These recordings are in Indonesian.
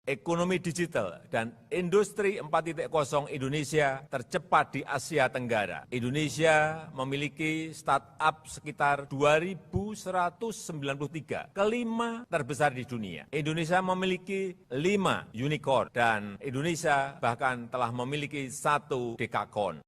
Ekonomi digital dan industri 4.0 Indonesia tercepat di Asia Tenggara. Indonesia memiliki startup sekitar 2.193, kelima terbesar di dunia. Indonesia memiliki 5 unicorn dan Indonesia bahkan telah memiliki 1 dekakorn.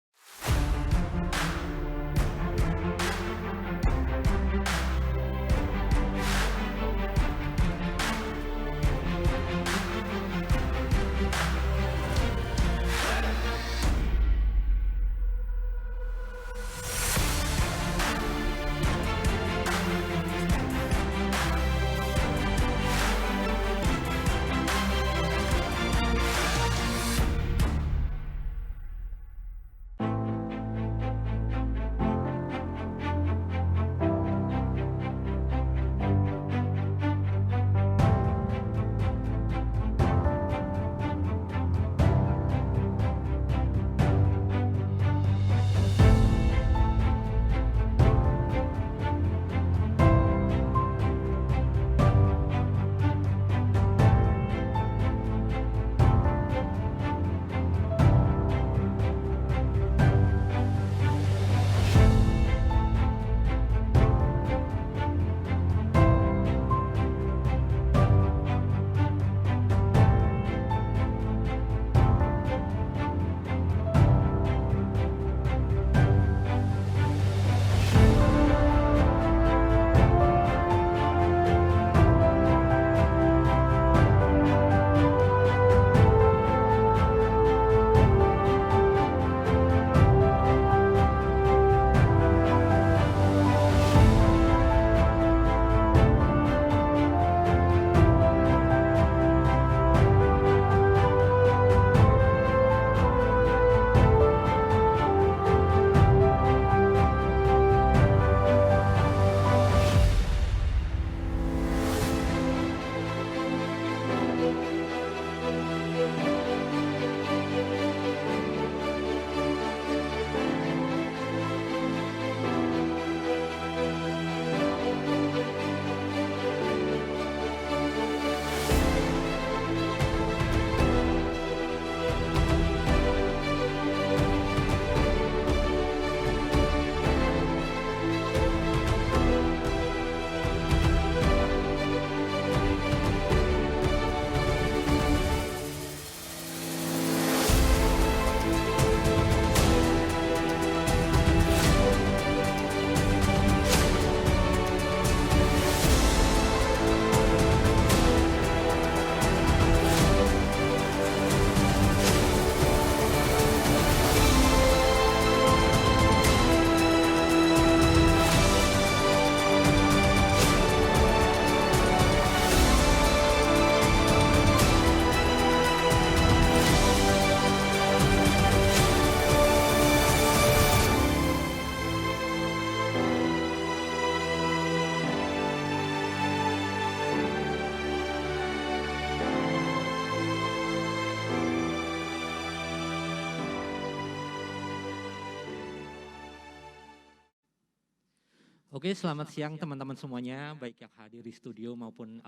Oke, selamat siang teman-teman semuanya, baik yang hadir di studio maupun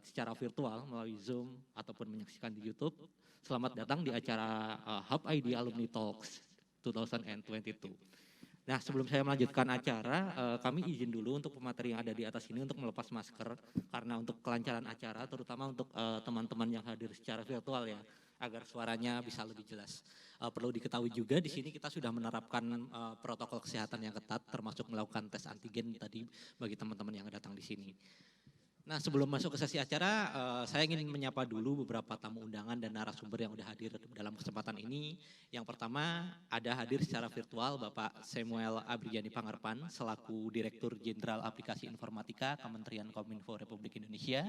secara virtual melalui Zoom ataupun menyaksikan di YouTube. Selamat datang di acara Hub ID Alumni Talks 2022. Nah, sebelum saya melanjutkan acara, kami izin dulu untuk pemateri yang ada di atas ini untuk melepas masker, karena untuk kelancaran acara, terutama untuk teman-teman yang hadir secara virtual ya, agar suaranya bisa lebih jelas. Perlu diketahui juga di sini kita sudah menerapkan protokol kesehatan yang ketat, termasuk melakukan tes antigen tadi bagi teman-teman yang datang di sini. Nah, sebelum masuk ke sesi acara, saya ingin menyapa dulu beberapa tamu undangan dan narasumber yang sudah hadir dalam kesempatan ini. Yang pertama, ada hadir secara virtual Bapak Samuel Abriani Pangarpan selaku Direktur Jenderal Aplikasi Informatika Kementerian Kominfo Republik Indonesia.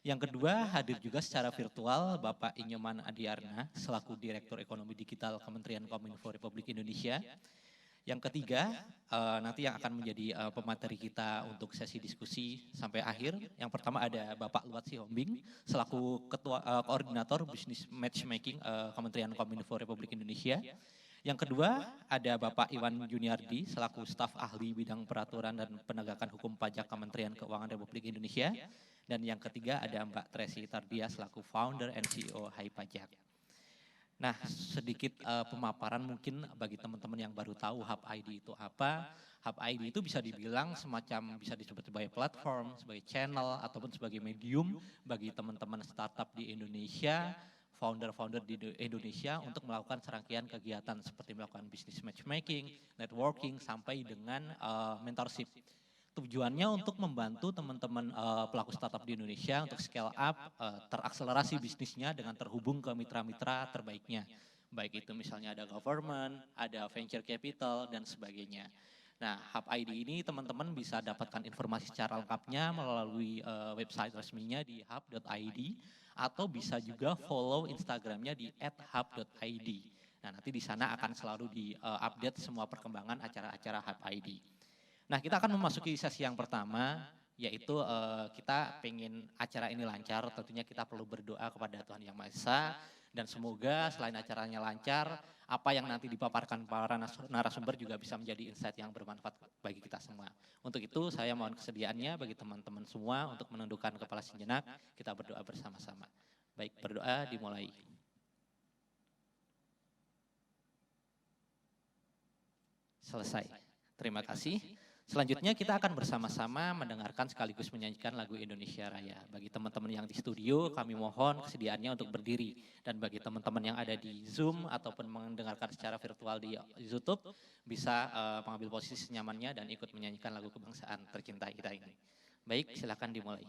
Yang kedua, hadir juga secara virtual Bapak Inyoman Adiarna selaku Direktur Ekonomi Digital Kementerian Kominfo Republik Indonesia. Yang ketiga, nanti yang akan menjadi pemateri kita untuk sesi diskusi sampai akhir. Yang pertama ada Bapak Luat Sihombing selaku Ketua Koordinator Bisnis Matchmaking Kementerian Kominfo Republik Indonesia. Yang kedua ada Bapak Iwan Juniardi selaku staf ahli bidang peraturan dan penegakan hukum pajak Kementerian Keuangan Republik Indonesia. Dan yang ketiga ada Mbak Tracy Tardia selaku founder and CEO Hai Pajak. Nah, sedikit pemaparan mungkin bagi teman-teman yang baru tahu Hub ID itu apa. Hub ID itu bisa dibilang semacam bisa disebut sebagai platform, sebagai channel, ataupun sebagai medium bagi teman-teman startup di Indonesia, founder-founder di Indonesia untuk melakukan serangkaian kegiatan seperti melakukan business matchmaking, networking, sampai dengan mentorship. Tujuannya untuk membantu teman-teman pelaku startup di Indonesia untuk scale up, terakselerasi bisnisnya dengan terhubung ke mitra-mitra terbaiknya. Baik itu misalnya ada government, ada venture capital, dan sebagainya. Nah, Hub ID ini teman-teman bisa dapatkan informasi secara lengkapnya melalui website resminya di hub.id, atau bisa juga follow Instagramnya di @hub.id. Nah, nanti di sana akan selalu di-update semua perkembangan acara-acara Hub ID. Nah, kita akan memasuki sesi yang pertama, yaitu kita pengen acara ini lancar, tentunya kita perlu berdoa kepada Tuhan Yang Maha Esa, dan semoga selain acaranya lancar, apa yang nanti dipaparkan para narasumber juga bisa menjadi insight yang bermanfaat bagi kita semua. Untuk itu saya mohon kesediaannya bagi teman-teman semua untuk menundukkan kepala sejenak, kita berdoa bersama-sama. Baik, berdoa dimulai. Selesai. Terima kasih. Selanjutnya kita akan bersama-sama mendengarkan sekaligus menyanyikan lagu Indonesia Raya. Bagi teman-teman yang di studio, kami mohon kesediaannya untuk berdiri. Dan bagi teman-teman yang ada di Zoom ataupun mendengarkan secara virtual di YouTube, bisa mengambil posisi senyamannya dan ikut menyanyikan lagu kebangsaan tercinta kita ini. Baik, silakan dimulai.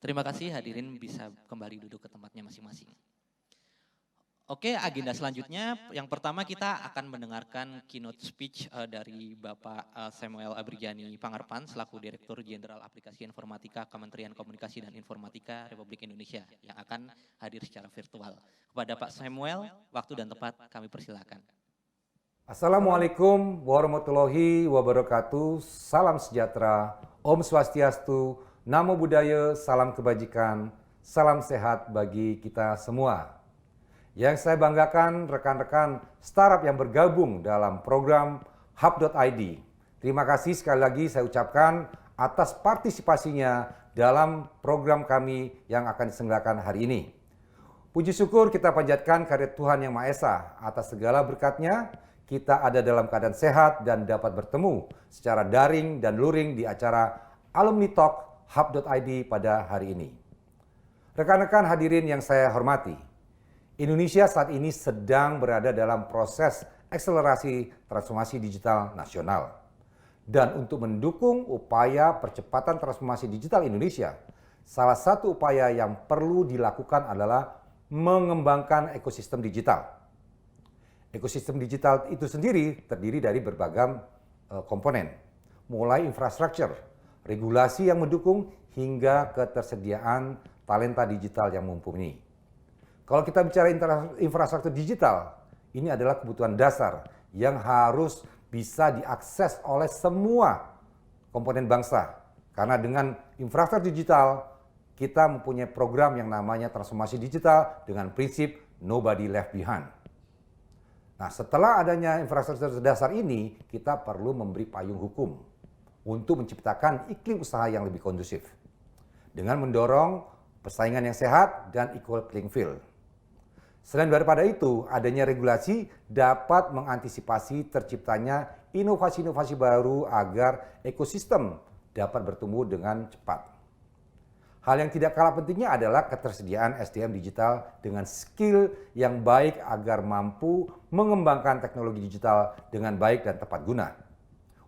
Terima kasih, hadirin bisa kembali duduk ke tempatnya masing-masing. Oke, agenda selanjutnya yang pertama kita akan mendengarkan keynote speech dari Bapak Samuel Abrijani Pangarpan selaku Direktur Jenderal Aplikasi Informatika Kementerian Komunikasi dan Informatika Republik Indonesia yang akan hadir secara virtual. Kepada Pak Samuel, waktu dan tempat kami persilakan. Assalamualaikum warahmatullahi wabarakatuh. Salam sejahtera, Om Swastiastu, Namo Buddhaya, salam kebajikan, salam sehat bagi kita semua. Yang saya banggakan rekan-rekan startup yang bergabung dalam program Hub.id. Terima kasih sekali lagi saya ucapkan atas partisipasinya dalam program kami yang akan diselenggarakan hari ini. Puji syukur kita panjatkan kehadirat Tuhan Yang Maha Esa atas segala berkat-Nya. Kita ada dalam keadaan sehat dan dapat bertemu secara daring dan luring di acara Alumni Talk Hub.id pada hari ini. Rekan-rekan hadirin yang saya hormati, Indonesia saat ini sedang berada dalam proses akselerasi transformasi digital nasional. Dan untuk mendukung upaya percepatan transformasi digital Indonesia, salah satu upaya yang perlu dilakukan adalah mengembangkan ekosistem digital. Ekosistem digital itu sendiri terdiri dari berbagai komponen, mulai infrastruktur, regulasi yang mendukung, hingga ketersediaan talenta digital yang mumpuni. Kalau kita bicara infrastruktur digital, ini adalah kebutuhan dasar yang harus bisa diakses oleh semua komponen bangsa. Karena dengan infrastruktur digital, kita mempunyai program yang namanya transformasi digital dengan prinsip nobody left behind. Nah, setelah adanya infrastruktur dasar ini, kita perlu memberi payung hukum untuk menciptakan iklim usaha yang lebih kondusif dengan mendorong persaingan yang sehat dan equal playing field. Selain daripada itu, adanya regulasi dapat mengantisipasi terciptanya inovasi-inovasi baru agar ekosistem dapat bertumbuh dengan cepat. Hal yang tidak kalah pentingnya adalah ketersediaan SDM digital dengan skill yang baik agar mampu mengembangkan teknologi digital dengan baik dan tepat guna.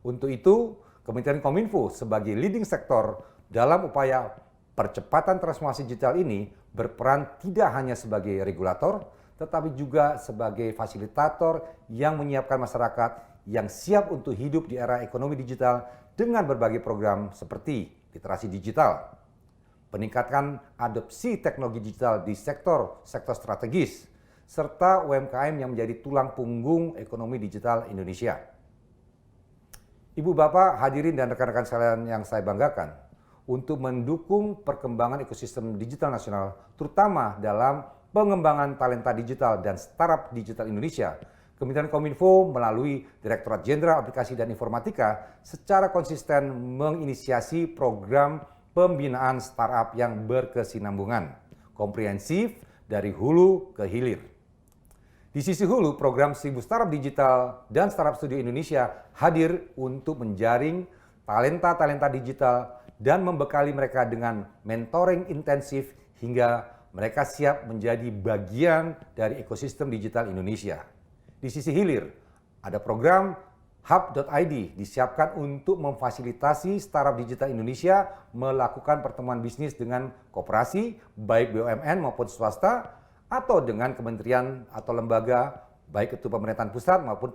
Untuk itu, Kementerian Kominfo sebagai leading sektor dalam upaya percepatan transformasi digital ini berperan tidak hanya sebagai regulator, tetapi juga sebagai fasilitator yang menyiapkan masyarakat yang siap untuk hidup di era ekonomi digital dengan berbagai program seperti literasi digital, peningkatan adopsi teknologi digital di sektor strategis, serta UMKM yang menjadi tulang punggung ekonomi digital Indonesia. Ibu Bapak, hadirin dan rekan-rekan sekalian yang saya banggakan, untuk mendukung perkembangan ekosistem digital nasional, terutama dalam pengembangan talenta digital dan startup digital Indonesia, Kementerian Kominfo melalui Direktorat Jenderal Aplikasi dan Informatika secara konsisten menginisiasi program pembinaan startup yang berkesinambungan, komprehensif dari hulu ke hilir. Di sisi hulu, program 1000 Startup Digital dan Startup Studio Indonesia hadir untuk menjaring talenta-talenta digital dan membekali mereka dengan mentoring intensif hingga mereka siap menjadi bagian dari ekosistem digital Indonesia. Di sisi hilir, ada program Hub.id disiapkan untuk memfasilitasi startup digital Indonesia melakukan pertemuan bisnis dengan koperasi, baik BUMN maupun swasta, atau dengan kementerian atau lembaga, baik itu pemerintahan pusat maupun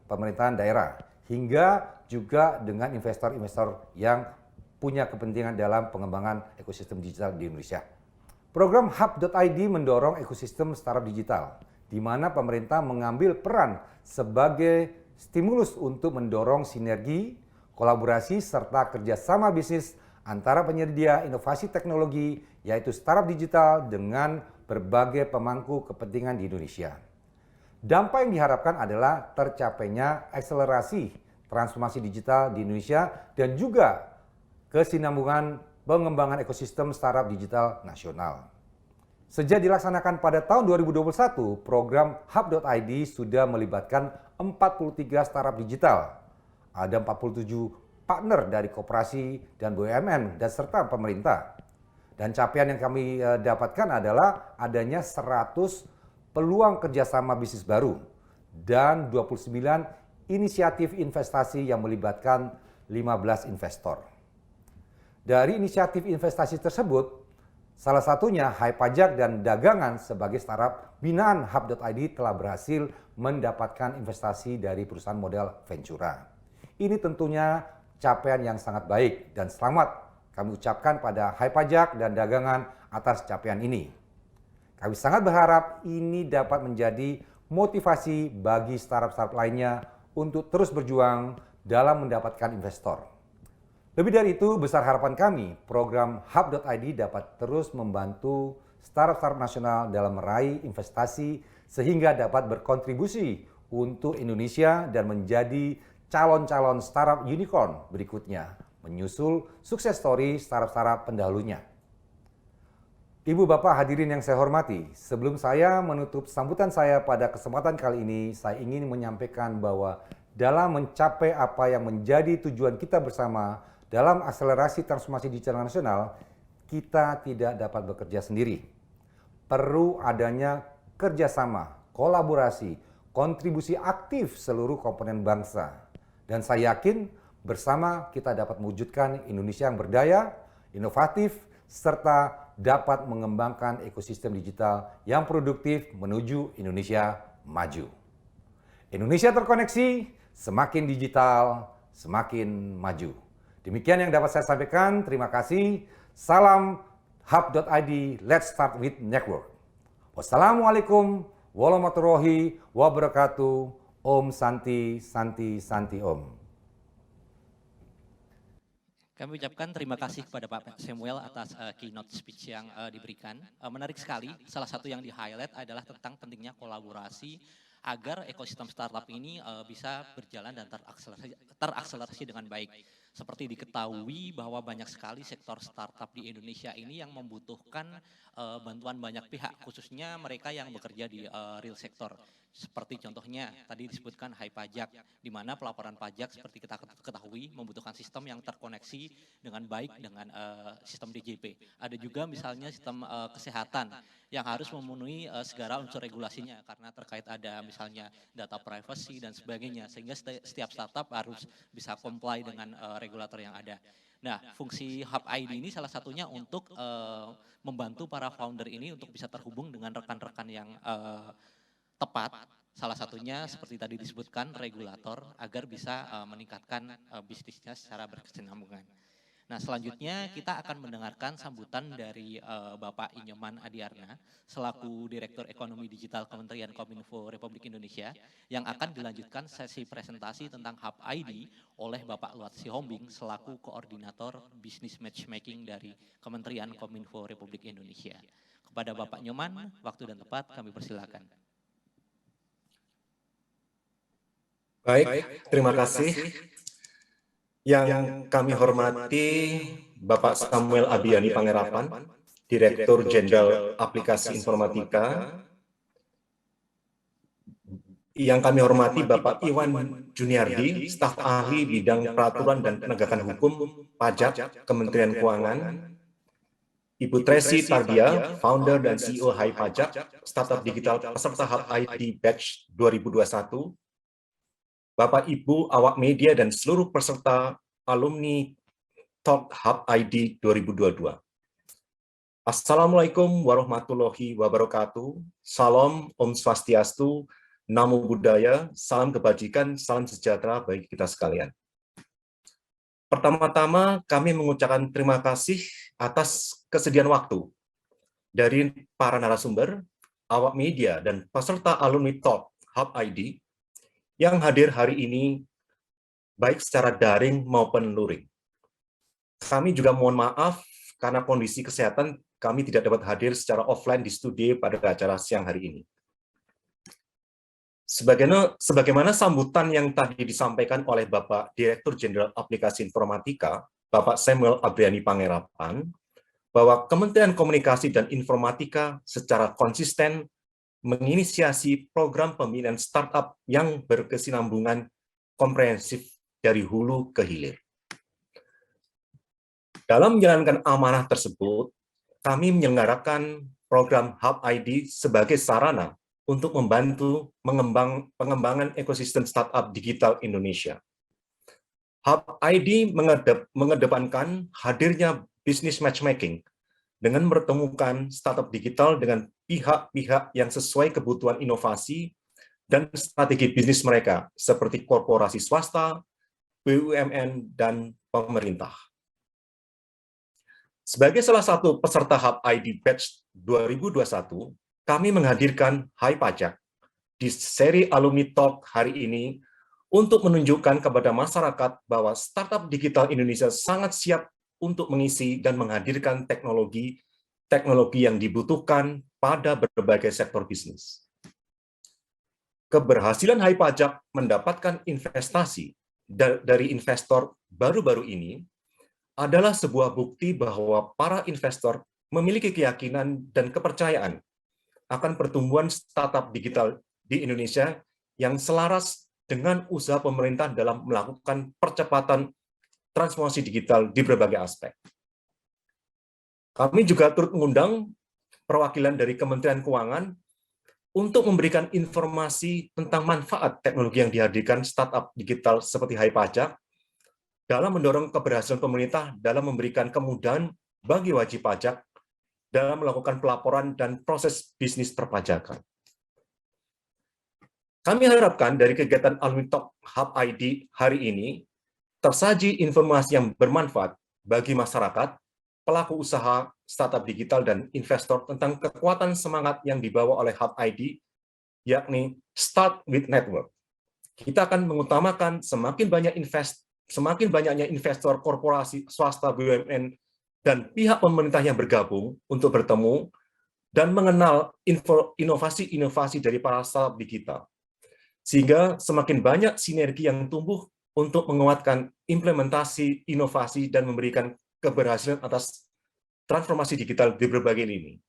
pemerintahan daerah, hingga juga dengan investor-investor yang punya kepentingan dalam pengembangan ekosistem digital di Indonesia. Program Hub.id mendorong ekosistem startup digital, di mana pemerintah mengambil peran sebagai stimulus untuk mendorong sinergi, kolaborasi, serta kerjasama bisnis antara penyedia inovasi teknologi, yaitu startup digital dengan berbagai pemangku kepentingan di Indonesia. Dampak yang diharapkan adalah tercapainya akselerasi transformasi digital di Indonesia dan juga kesinambungan pengembangan ekosistem startup digital nasional. Sejak dilaksanakan pada tahun 2021, program Hub.id sudah melibatkan 43 startup digital. Ada 47 partner dari koperasi dan BUMN dan serta pemerintah. Dan capaian yang kami dapatkan adalah adanya 100 peluang kerjasama bisnis baru dan 29 inisiatif investasi yang melibatkan 15 investor. Dari inisiatif investasi tersebut, salah satunya Hai Pajak dan Dagangan sebagai startup binaan Hub.id telah berhasil mendapatkan investasi dari perusahaan modal Ventura. Ini tentunya capaian yang sangat baik dan selamat kami ucapkan pada Hai Pajak dan Dagangan atas capaian ini. Kami sangat berharap ini dapat menjadi motivasi bagi startup-startup lainnya untuk terus berjuang dalam mendapatkan investor. Lebih dari itu, besar harapan kami, program Hub.id dapat terus membantu startup-startup nasional dalam meraih investasi sehingga dapat berkontribusi untuk Indonesia dan menjadi calon-calon startup unicorn berikutnya, menyusul sukses story startup-startup pendahulunya. Ibu Bapak hadirin yang saya hormati, sebelum saya menutup sambutan saya pada kesempatan kali ini, saya ingin menyampaikan bahwa dalam mencapai apa yang menjadi tujuan kita bersama, dalam akselerasi transformasi digital nasional, kita tidak dapat bekerja sendiri. Perlu adanya kerjasama, kolaborasi, kontribusi aktif seluruh komponen bangsa. Dan saya yakin bersama kita dapat mewujudkan Indonesia yang berdaya, inovatif, serta dapat mengembangkan ekosistem digital yang produktif menuju Indonesia maju. Indonesia terkoneksi, semakin digital, semakin maju. Demikian yang dapat saya sampaikan. Terima kasih. Salam hub.id, let's start with network. Wassalamualaikum warahmatullahi wabarakatuh. Om Santi, Santi, Santi Om. Kami ucapkan terima kasih kepada Pak Samuel atas keynote speech yang diberikan. Menarik sekali, salah satu yang di-highlight adalah tentang pentingnya kolaborasi agar ekosistem startup ini bisa berjalan dan terakselerasi dengan baik. Seperti diketahui bahwa banyak sekali sektor startup di Indonesia ini yang membutuhkan bantuan banyak pihak, khususnya mereka yang bekerja di real sector. Seperti contohnya tadi disebutkan Hai Pajak, di mana pelaporan pajak seperti kita ketahui membutuhkan sistem yang terkoneksi dengan baik dengan sistem DJP. Ada juga misalnya sistem kesehatan yang harus memenuhi segala unsur regulasinya karena terkait ada misalnya data privacy dan sebagainya, sehingga setiap startup harus bisa comply dengan regulator yang ada. Nah, fungsi Hub ID ini salah satunya untuk membantu para founder ini untuk bisa terhubung dengan rekan-rekan yang tepat, salah satunya seperti tadi disebutkan regulator agar bisa meningkatkan bisnisnya secara berkesinambungan. Nah, selanjutnya kita akan mendengarkan sambutan dari Bapak Inyoman Adiarna selaku Direktur Ekonomi Digital Kementerian Kominfo Republik Indonesia yang akan dilanjutkan sesi presentasi tentang Hub ID oleh Bapak Luat Sihombing selaku Koordinator Bisnis Matchmaking dari Kementerian Kominfo Republik Indonesia. Kepada Bapak Nyoman, waktu dan tempat kami persilakan. Baik, terima kasih. Yang kami hormati Bapak Samuel Abiani Pangerapan, Direktur Jenderal Aplikasi Informatika. Yang kami hormati Bapak Iwan Juniardi, Staf Ahli Bidang Peraturan dan Penegakan Hukum Pajak Kementerian Keuangan. Ibu Tracy Tardia, Founder dan CEO Hai Pajak, Startup Digital peserta Hub ID Batch 2021. Bapak, Ibu, awak media, dan seluruh peserta alumni Talk Hub ID 2022. Assalamualaikum warahmatullahi wabarakatuh. Salam, Om Swastiastu, Namo Buddhaya, salam kebajikan, salam sejahtera bagi kita sekalian. Pertama-tama, kami mengucapkan terima kasih atas kesediaan waktu dari para narasumber, awak media, dan peserta alumni Talk Hub ID yang hadir hari ini, baik secara daring maupun luring. Kami juga mohon maaf karena kondisi kesehatan kami tidak dapat hadir secara offline di studio pada acara siang hari ini. Sebagaimana sambutan yang tadi disampaikan oleh Bapak Direktur Jenderal Aplikasi Informatika, Bapak Samuel Abriani Pangerapan, bahwa Kementerian Komunikasi dan Informatika secara konsisten menginisiasi program pembinaan startup yang berkesinambungan komprehensif dari hulu ke hilir. Dalam menjalankan amanah tersebut, kami menyelenggarakan program Hub ID sebagai sarana untuk membantu pengembangan ekosistem startup digital Indonesia. Hub ID mengedepankan hadirnya bisnis matchmaking dengan mempertemukan startup digital dengan pihak-pihak yang sesuai kebutuhan inovasi dan strategi bisnis mereka, seperti korporasi swasta, BUMN, dan pemerintah. Sebagai salah satu peserta Hub ID Batch 2021, kami menghadirkan Hai Pajak di seri Alumni Talk hari ini untuk menunjukkan kepada masyarakat bahwa startup digital Indonesia sangat siap untuk mengisi dan menghadirkan teknologi yang dibutuhkan pada berbagai sektor bisnis. Keberhasilan Hai Pajak mendapatkan investasi dari investor baru-baru ini adalah sebuah bukti bahwa para investor memiliki keyakinan dan kepercayaan akan pertumbuhan startup digital di Indonesia yang selaras dengan usaha pemerintah dalam melakukan percepatan transformasi digital di berbagai aspek. Kami juga turut mengundang perwakilan dari Kementerian Keuangan untuk memberikan informasi tentang manfaat teknologi yang dihadirkan startup digital seperti Hai Pajak dalam mendorong keberhasilan pemerintah dalam memberikan kemudahan bagi wajib pajak dalam melakukan pelaporan dan proses bisnis perpajakan. Kami harapkan dari kegiatan Alumni Talk Hub ID hari ini, tersaji informasi yang bermanfaat bagi masyarakat, pelaku usaha, startup digital, dan investor tentang kekuatan semangat yang dibawa oleh Hub ID, yakni Start with Network. Kita akan mengutamakan semakin banyaknya investor, korporasi, swasta, BUMN, dan pihak pemerintah yang bergabung untuk bertemu dan mengenal inovasi-inovasi dari para startup digital. Sehingga semakin banyak sinergi yang tumbuh untuk menguatkan implementasi inovasi dan memberikan keberhasilan atas transformasi digital di berbagai lini.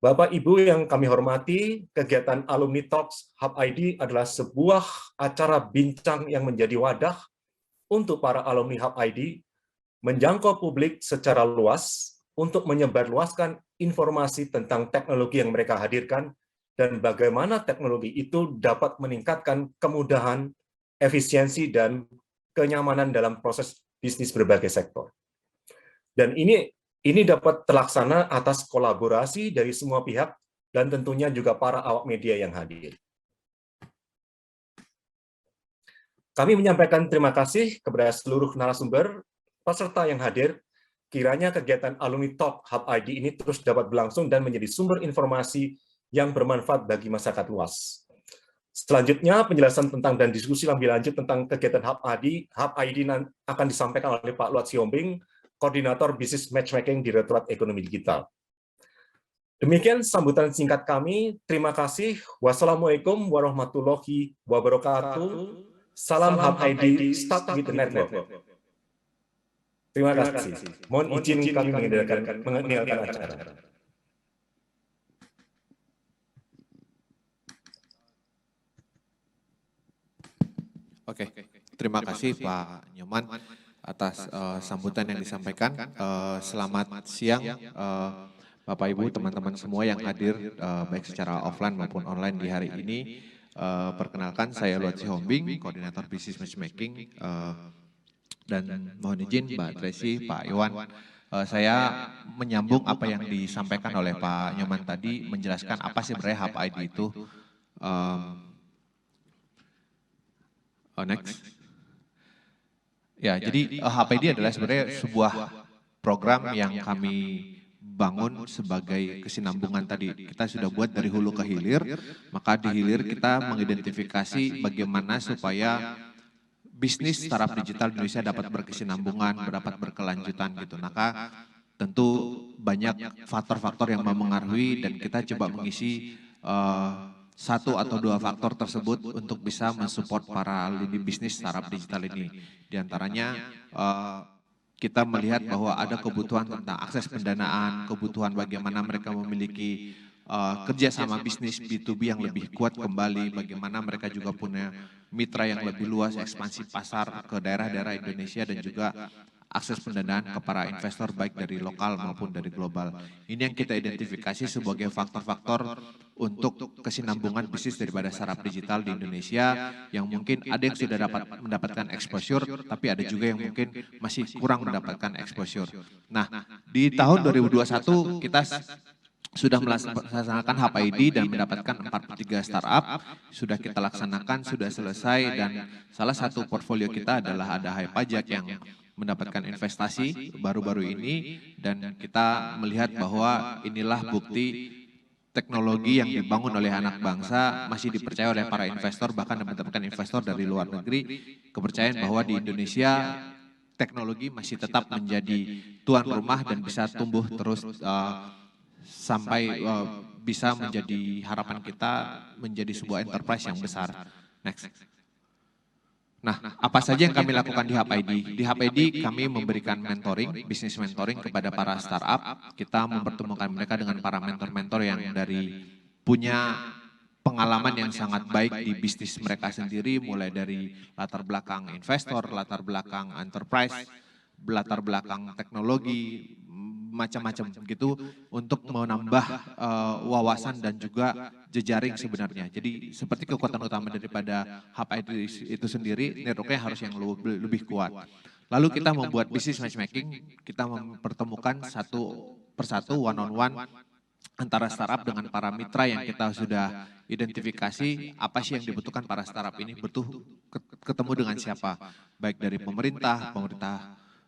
Bapak Ibu yang kami hormati, kegiatan Alumni Talks Hub ID adalah sebuah acara bincang yang menjadi wadah untuk para alumni Hub ID menjangkau publik secara luas untuk menyebarluaskan informasi tentang teknologi yang mereka hadirkan dan bagaimana teknologi itu dapat meningkatkan kemudahan, efisiensi, dan kenyamanan dalam proses bisnis berbagai sektor. Dan ini dapat terlaksana atas kolaborasi dari semua pihak dan tentunya juga para awak media yang hadir. Kami menyampaikan terima kasih kepada seluruh narasumber, peserta yang hadir. Kiranya kegiatan Alumni Talk Hub ID ini terus dapat berlangsung dan menjadi sumber informasi yang bermanfaat bagi masyarakat luas. Selanjutnya, penjelasan tentang dan diskusi lebih lanjut tentang kegiatan Hub ID akan disampaikan oleh Pak Luat Siombing, Koordinator Bisnis Matchmaking Direktorat Ekonomi Digital. Demikian sambutan singkat kami. Terima kasih. Wassalamualaikum warahmatullahi wabarakatuh. Salam Hub ID, Start with the Network. Terima kasih. Mohon izin kami meninggalkan acara. Oke, terima kasih Pak Nyoman atas sambutan yang disampaikan. Selamat siang Bapak Ibu, teman-teman semua yang hadir baik secara offline maupun online di hari ini. Perkenalkan, saya Luat Siombing, Koordinator Bisnis Matchmaking, dan mohon izin Mbak Tracy, Pak Iwan. Saya menyambung apa yang disampaikan oleh Pak Nyoman tadi, menjelaskan apa sih sebenarnya Hub ID itu. Next. Ya, jadi HPD adalah sebenarnya sebuah program yang kami bangun sebagai kesinambungan tadi. Kita sudah buat dari hulu ke hilir, maka di hilir kita mengidentifikasi bagaimana supaya bisnis startup digital Indonesia dapat berkesinambungan, dapat berkelanjutan gitu. Maka tentu banyak faktor-faktor yang mempengaruhi dan kita coba mengisi satu atau dua faktor tersebut untuk bisa mensupport para lini bisnis startup digital ini. Di antaranya kita melihat bahwa ada kebutuhan tentang akses pendanaan, kebutuhan bagaimana mereka memiliki kerjasama bisnis B2B yang lebih kuat kembali, bagaimana mereka juga punya mitra yang lebih luas, ekspansi pasar ke daerah-daerah Indonesia dan juga akses pendanaan ke para investor baik dari lokal maupun dari global. Ini yang kita identifikasi sebagai faktor-faktor untuk kesinambungan bisnis daripada startup digital di Indonesia yang mungkin ada yang sudah dapat mendapatkan exposure, tapi ada juga yang mungkin masih kurang mendapatkan exposure. Nah, di tahun 2021 kita sudah melaksanakan Hub ID dan mendapatkan 43 startup, sudah kita laksanakan, sudah selesai, dan salah satu portfolio kita adalah ada Hai Pajak yang mendapatkan investasi baru-baru ini, dan kita melihat bahwa inilah bukti teknologi yang dibangun oleh anak bangsa masih dipercaya oleh para investor, bahkan mendapatkan investor dari luar negeri, kepercayaan bahwa di Indonesia teknologi masih tetap menjadi tuan rumah dan bisa tumbuh terus sampai bisa menjadi harapan kita menjadi sebuah enterprise yang besar. Next. Nah, apa saja yang kami lakukan di Hub ID? Di Hub ID kami memberikan mentoring, bisnis mentoring kepada para startup. Kita mempertemukan mereka dengan para mentor-mentor yang dari punya pengalaman yang sangat baik di bisnis mereka sendiri, mulai dari latar belakang investor, latar belakang enterprise, latar belakang teknologi, macam-macam gitu, untuk menambah wawasan dan juga jejaring sebenarnya. Jadi seperti kekuatan utama daripada Hub ID itu sendiri, networknya harus yang lebih kuat. Lalu kita membuat bisnis matchmaking, kita mempertemukan satu persatu one on one antara startup dengan para mitra yang kita sudah identifikasi apa sih yang dibutuhkan para startup ini, butuh ketemu dengan siapa, baik dari pemerintah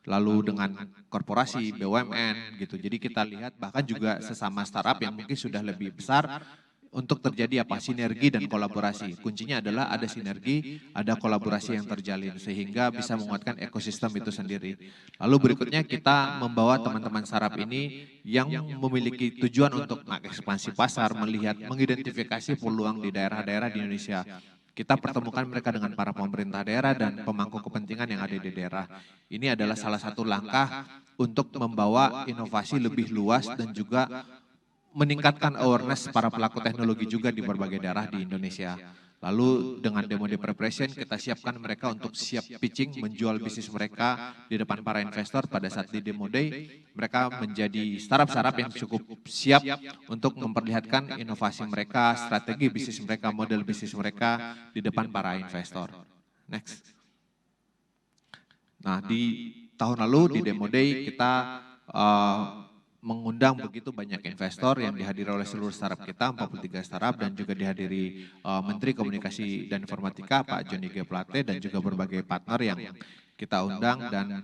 lalu dengan korporasi, BUMN gitu. Jadi kita lihat bahkan juga sesama startup yang mungkin sudah lebih besar untuk terjadi apa sinergi dan kolaborasi. Kuncinya adalah ada sinergi, ada kolaborasi yang terjalin sehingga bisa menguatkan ekosistem itu sendiri. Lalu berikutnya kita membawa teman-teman startup ini yang memiliki tujuan untuk mengekspansi pasar, melihat, mengidentifikasi peluang di daerah-daerah di Indonesia. Kita pertemukan mereka dengan para pemerintah daerah dan pemangku kepentingan yang ada di daerah. Ini adalah salah satu langkah untuk membawa inovasi lebih luas dan juga meningkatkan awareness para pelaku teknologi juga di berbagai daerah di Indonesia. Lalu dengan Demo Day Preparation kita siapkan mereka untuk siap pitching, menjual bisnis mereka di depan para investor pada saat di Demo Day. Mereka menjadi startup-startup yang cukup siap untuk memperlihatkan inovasi mereka, strategi bisnis mereka, model bisnis mereka di depan para investor. Next. Nah di tahun lalu di Demo Day kita mengundang begitu banyak investor yang dihadiri oleh seluruh startup kita, 43 startup, dan juga dihadiri Menteri Komunikasi dan Informatika Pak Johnny G. Plate dan juga berbagai partner yang kita undang, dan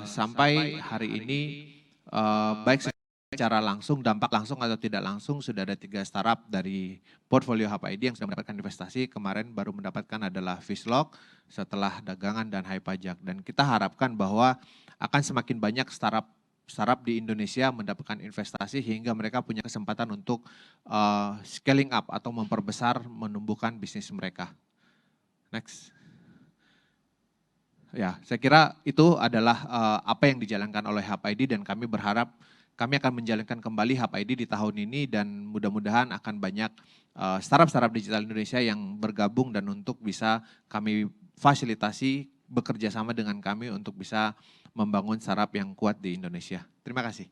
sampai hari ini baik secara langsung, dampak langsung atau tidak langsung sudah ada 3 startup dari portfolio Hub ID yang sudah mendapatkan investasi. Kemarin baru mendapatkan adalah Fishlock, setelah Dagangan dan Hai Pajak, dan kita harapkan bahwa akan semakin banyak startup di Indonesia mendapatkan investasi hingga mereka punya kesempatan untuk scaling up atau memperbesar, menumbuhkan bisnis mereka. Next. Ya, saya kira itu adalah apa yang dijalankan oleh Hub ID, dan kami berharap kami akan menjalankan kembali Hub ID di tahun ini, dan mudah-mudahan akan banyak startup-startup digital Indonesia yang bergabung dan untuk bisa kami fasilitasi bekerja sama dengan kami untuk bisa membangun startup yang kuat di Indonesia. Terima kasih.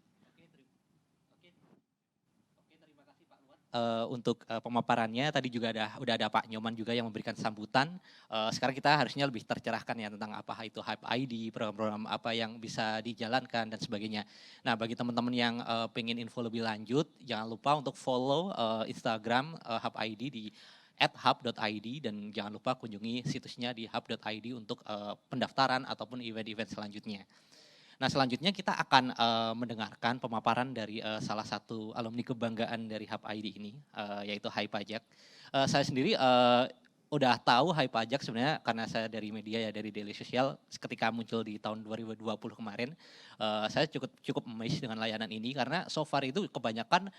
Untuk pemaparannya tadi juga udah ada Pak Nyoman juga yang memberikan sambutan. Sekarang kita harusnya lebih tercerahkan ya tentang apa itu Hub ID, program-program apa yang bisa dijalankan dan sebagainya. Nah bagi teman-teman yang pengen info lebih lanjut, jangan lupa untuk follow Instagram Hub ID di @hub.id, dan jangan lupa kunjungi situsnya di hub.id untuk pendaftaran ataupun event-event selanjutnya. Nah selanjutnya kita akan mendengarkan pemaparan dari salah satu alumni kebanggaan dari Hub ID ini, yaitu Hai Pajak. Saya sendiri udah tahu Hai Pajak sebenarnya karena saya dari media ya, dari Daily Social, ketika muncul di tahun 2020 kemarin. Saya cukup amazed dengan layanan ini karena so far itu kebanyakan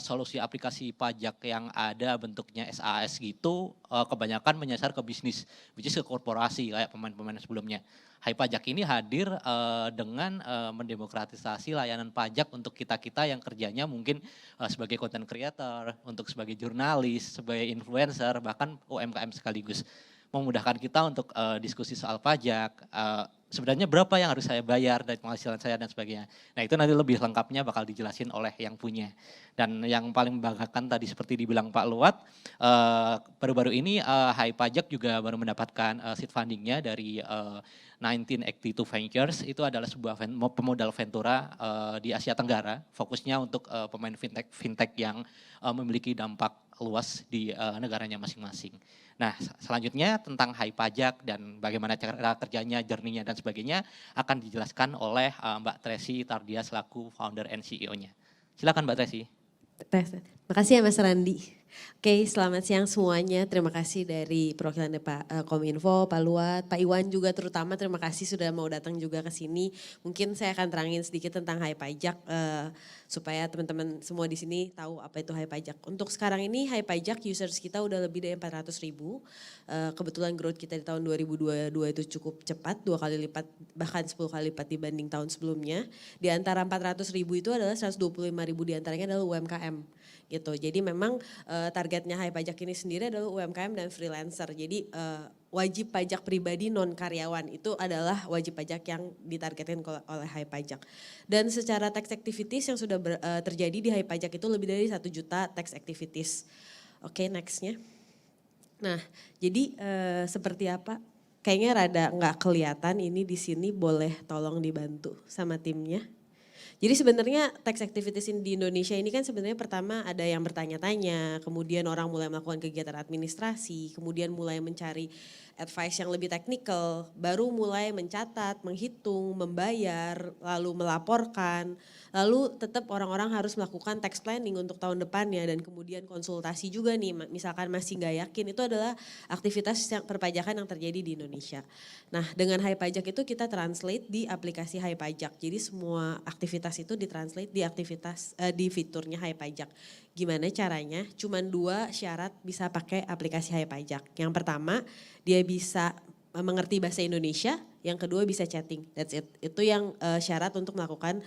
solusi aplikasi pajak yang ada bentuknya SAS gitu, kebanyakan menyasar ke bisnis, which is ke korporasi kayak pemain-pemain sebelumnya. Hai Pajak ini hadir dengan mendemokratisasi layanan pajak untuk kita-kita yang kerjanya mungkin sebagai content creator, untuk sebagai jurnalis, sebagai influencer, bahkan UMKM sekaligus. Memudahkan kita untuk diskusi soal pajak, sebenarnya berapa yang harus saya bayar dari penghasilan saya dan sebagainya. Nah itu nanti lebih lengkapnya bakal dijelasin oleh yang punya. Dan yang paling membanggakan tadi seperti dibilang Pak Luat, baru-baru ini Hai Pajak juga baru mendapatkan seed fundingnya dari 1982 Ventures. Itu adalah sebuah pemodal ventura di Asia Tenggara, fokusnya untuk pemain fintech yang memiliki dampak luas di negaranya masing-masing. Nah selanjutnya tentang Hai Pajak dan bagaimana cara kerjanya, journey-nya dan sebagainya akan dijelaskan oleh Mbak Tracy Tardia selaku founder and CEO-nya. Silakan Mbak Tracy. Terima kasih ya Mas Randi. Oke, selamat siang semuanya. Terima kasih dari perwakilan Pak Kominfo, Pak Luat, Pak Iwan juga terutama terima kasih sudah mau datang juga ke sini. Mungkin saya akan terangin sedikit tentang Hai Pajak supaya teman-teman semua di sini tahu apa itu Hai Pajak. Untuk sekarang ini Hai Pajak users kita udah lebih dari 400.000. Kebetulan growth kita di tahun 2022 itu cukup cepat, 2 kali lipat bahkan 10 kali lipat dibanding tahun sebelumnya. Di antara 400.000 itu adalah 125.000 diantaranya adalah UMKM. Gitu. Jadi memang targetnya Hai Pajak ini sendiri adalah UMKM dan freelancer. Jadi wajib pajak pribadi non karyawan itu adalah wajib pajak yang ditargetkan oleh Hai Pajak. Dan secara tax activities yang sudah terjadi di Hai Pajak itu lebih dari 1 juta tax activities. Oke, nextnya. Nah, jadi seperti apa? Kayaknya rada nggak kelihatan ini di sini, boleh tolong dibantu sama timnya. Jadi sebenarnya tax activities di Indonesia ini kan sebenarnya pertama ada yang bertanya-tanya, kemudian orang mulai melakukan kegiatan administrasi, kemudian mulai mencari advice yang lebih teknikal, baru mulai mencatat, menghitung, membayar, lalu melaporkan, lalu tetap orang-orang harus melakukan tax planning untuk tahun depannya dan kemudian konsultasi juga nih, misalkan masih nggak yakin, itu adalah aktivitas perpajakan yang terjadi di Indonesia. Nah dengan Hai Pajak itu kita translate di aplikasi Hai Pajak, jadi semua aktivitas itu ditranslate di di fiturnya Hai Pajak. Gimana caranya? Cuman 2 syarat bisa pakai aplikasi Hai Pajak. Yang pertama, dia bisa mengerti bahasa Indonesia, yang kedua bisa chatting. That's it. Itu yang syarat untuk melakukan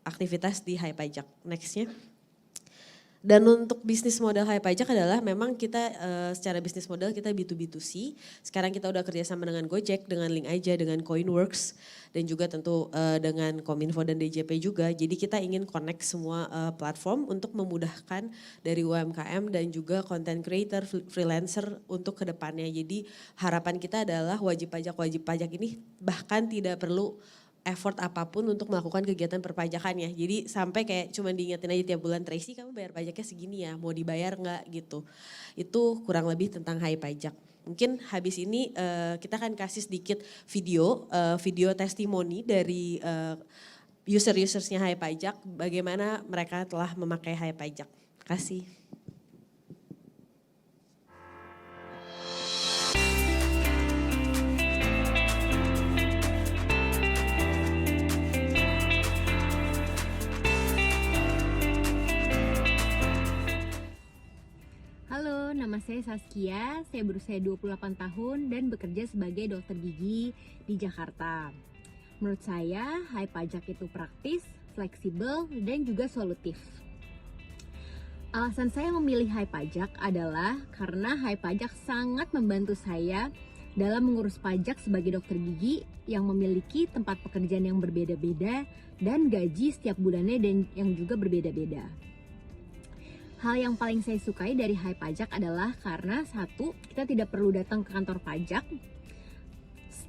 aktivitas di Hai Pajak. Nextnya. Dan untuk bisnis model Hai Pajak adalah memang kita secara bisnis model kita B2B2C. Sekarang kita udah kerjasama dengan Gojek, dengan Link Aja, dengan Coinworks, dan juga tentu dengan Kominfo dan DJP juga. Jadi kita ingin connect semua platform untuk memudahkan dari UMKM dan juga content creator, freelancer untuk kedepannya. Jadi harapan kita adalah wajib pajak ini bahkan tidak perlu effort apapun untuk melakukan kegiatan perpajakannya. Jadi sampai kayak cuma diingetin aja tiap bulan, Tracy kamu bayar pajaknya segini ya, mau dibayar nggak gitu. Itu kurang lebih tentang Hai Pajak. Mungkin habis ini kita akan kasih sedikit video testimoni dari user-usersnya Hai Pajak, bagaimana mereka telah memakai Hai Pajak. Terima kasih. Halo, nama saya Saskia, saya berusia 28 tahun dan bekerja sebagai dokter gigi di Jakarta. Menurut saya, Hai Pajak itu praktis, fleksibel, dan juga solutif. Alasan saya memilih Hai Pajak adalah karena Hai Pajak sangat membantu saya dalam mengurus pajak sebagai dokter gigi yang memiliki tempat pekerjaan yang berbeda-beda dan gaji setiap bulannya dan yang juga berbeda-beda. Hal yang paling saya sukai dari Hai Pajak adalah karena satu, kita tidak perlu datang ke kantor pajak,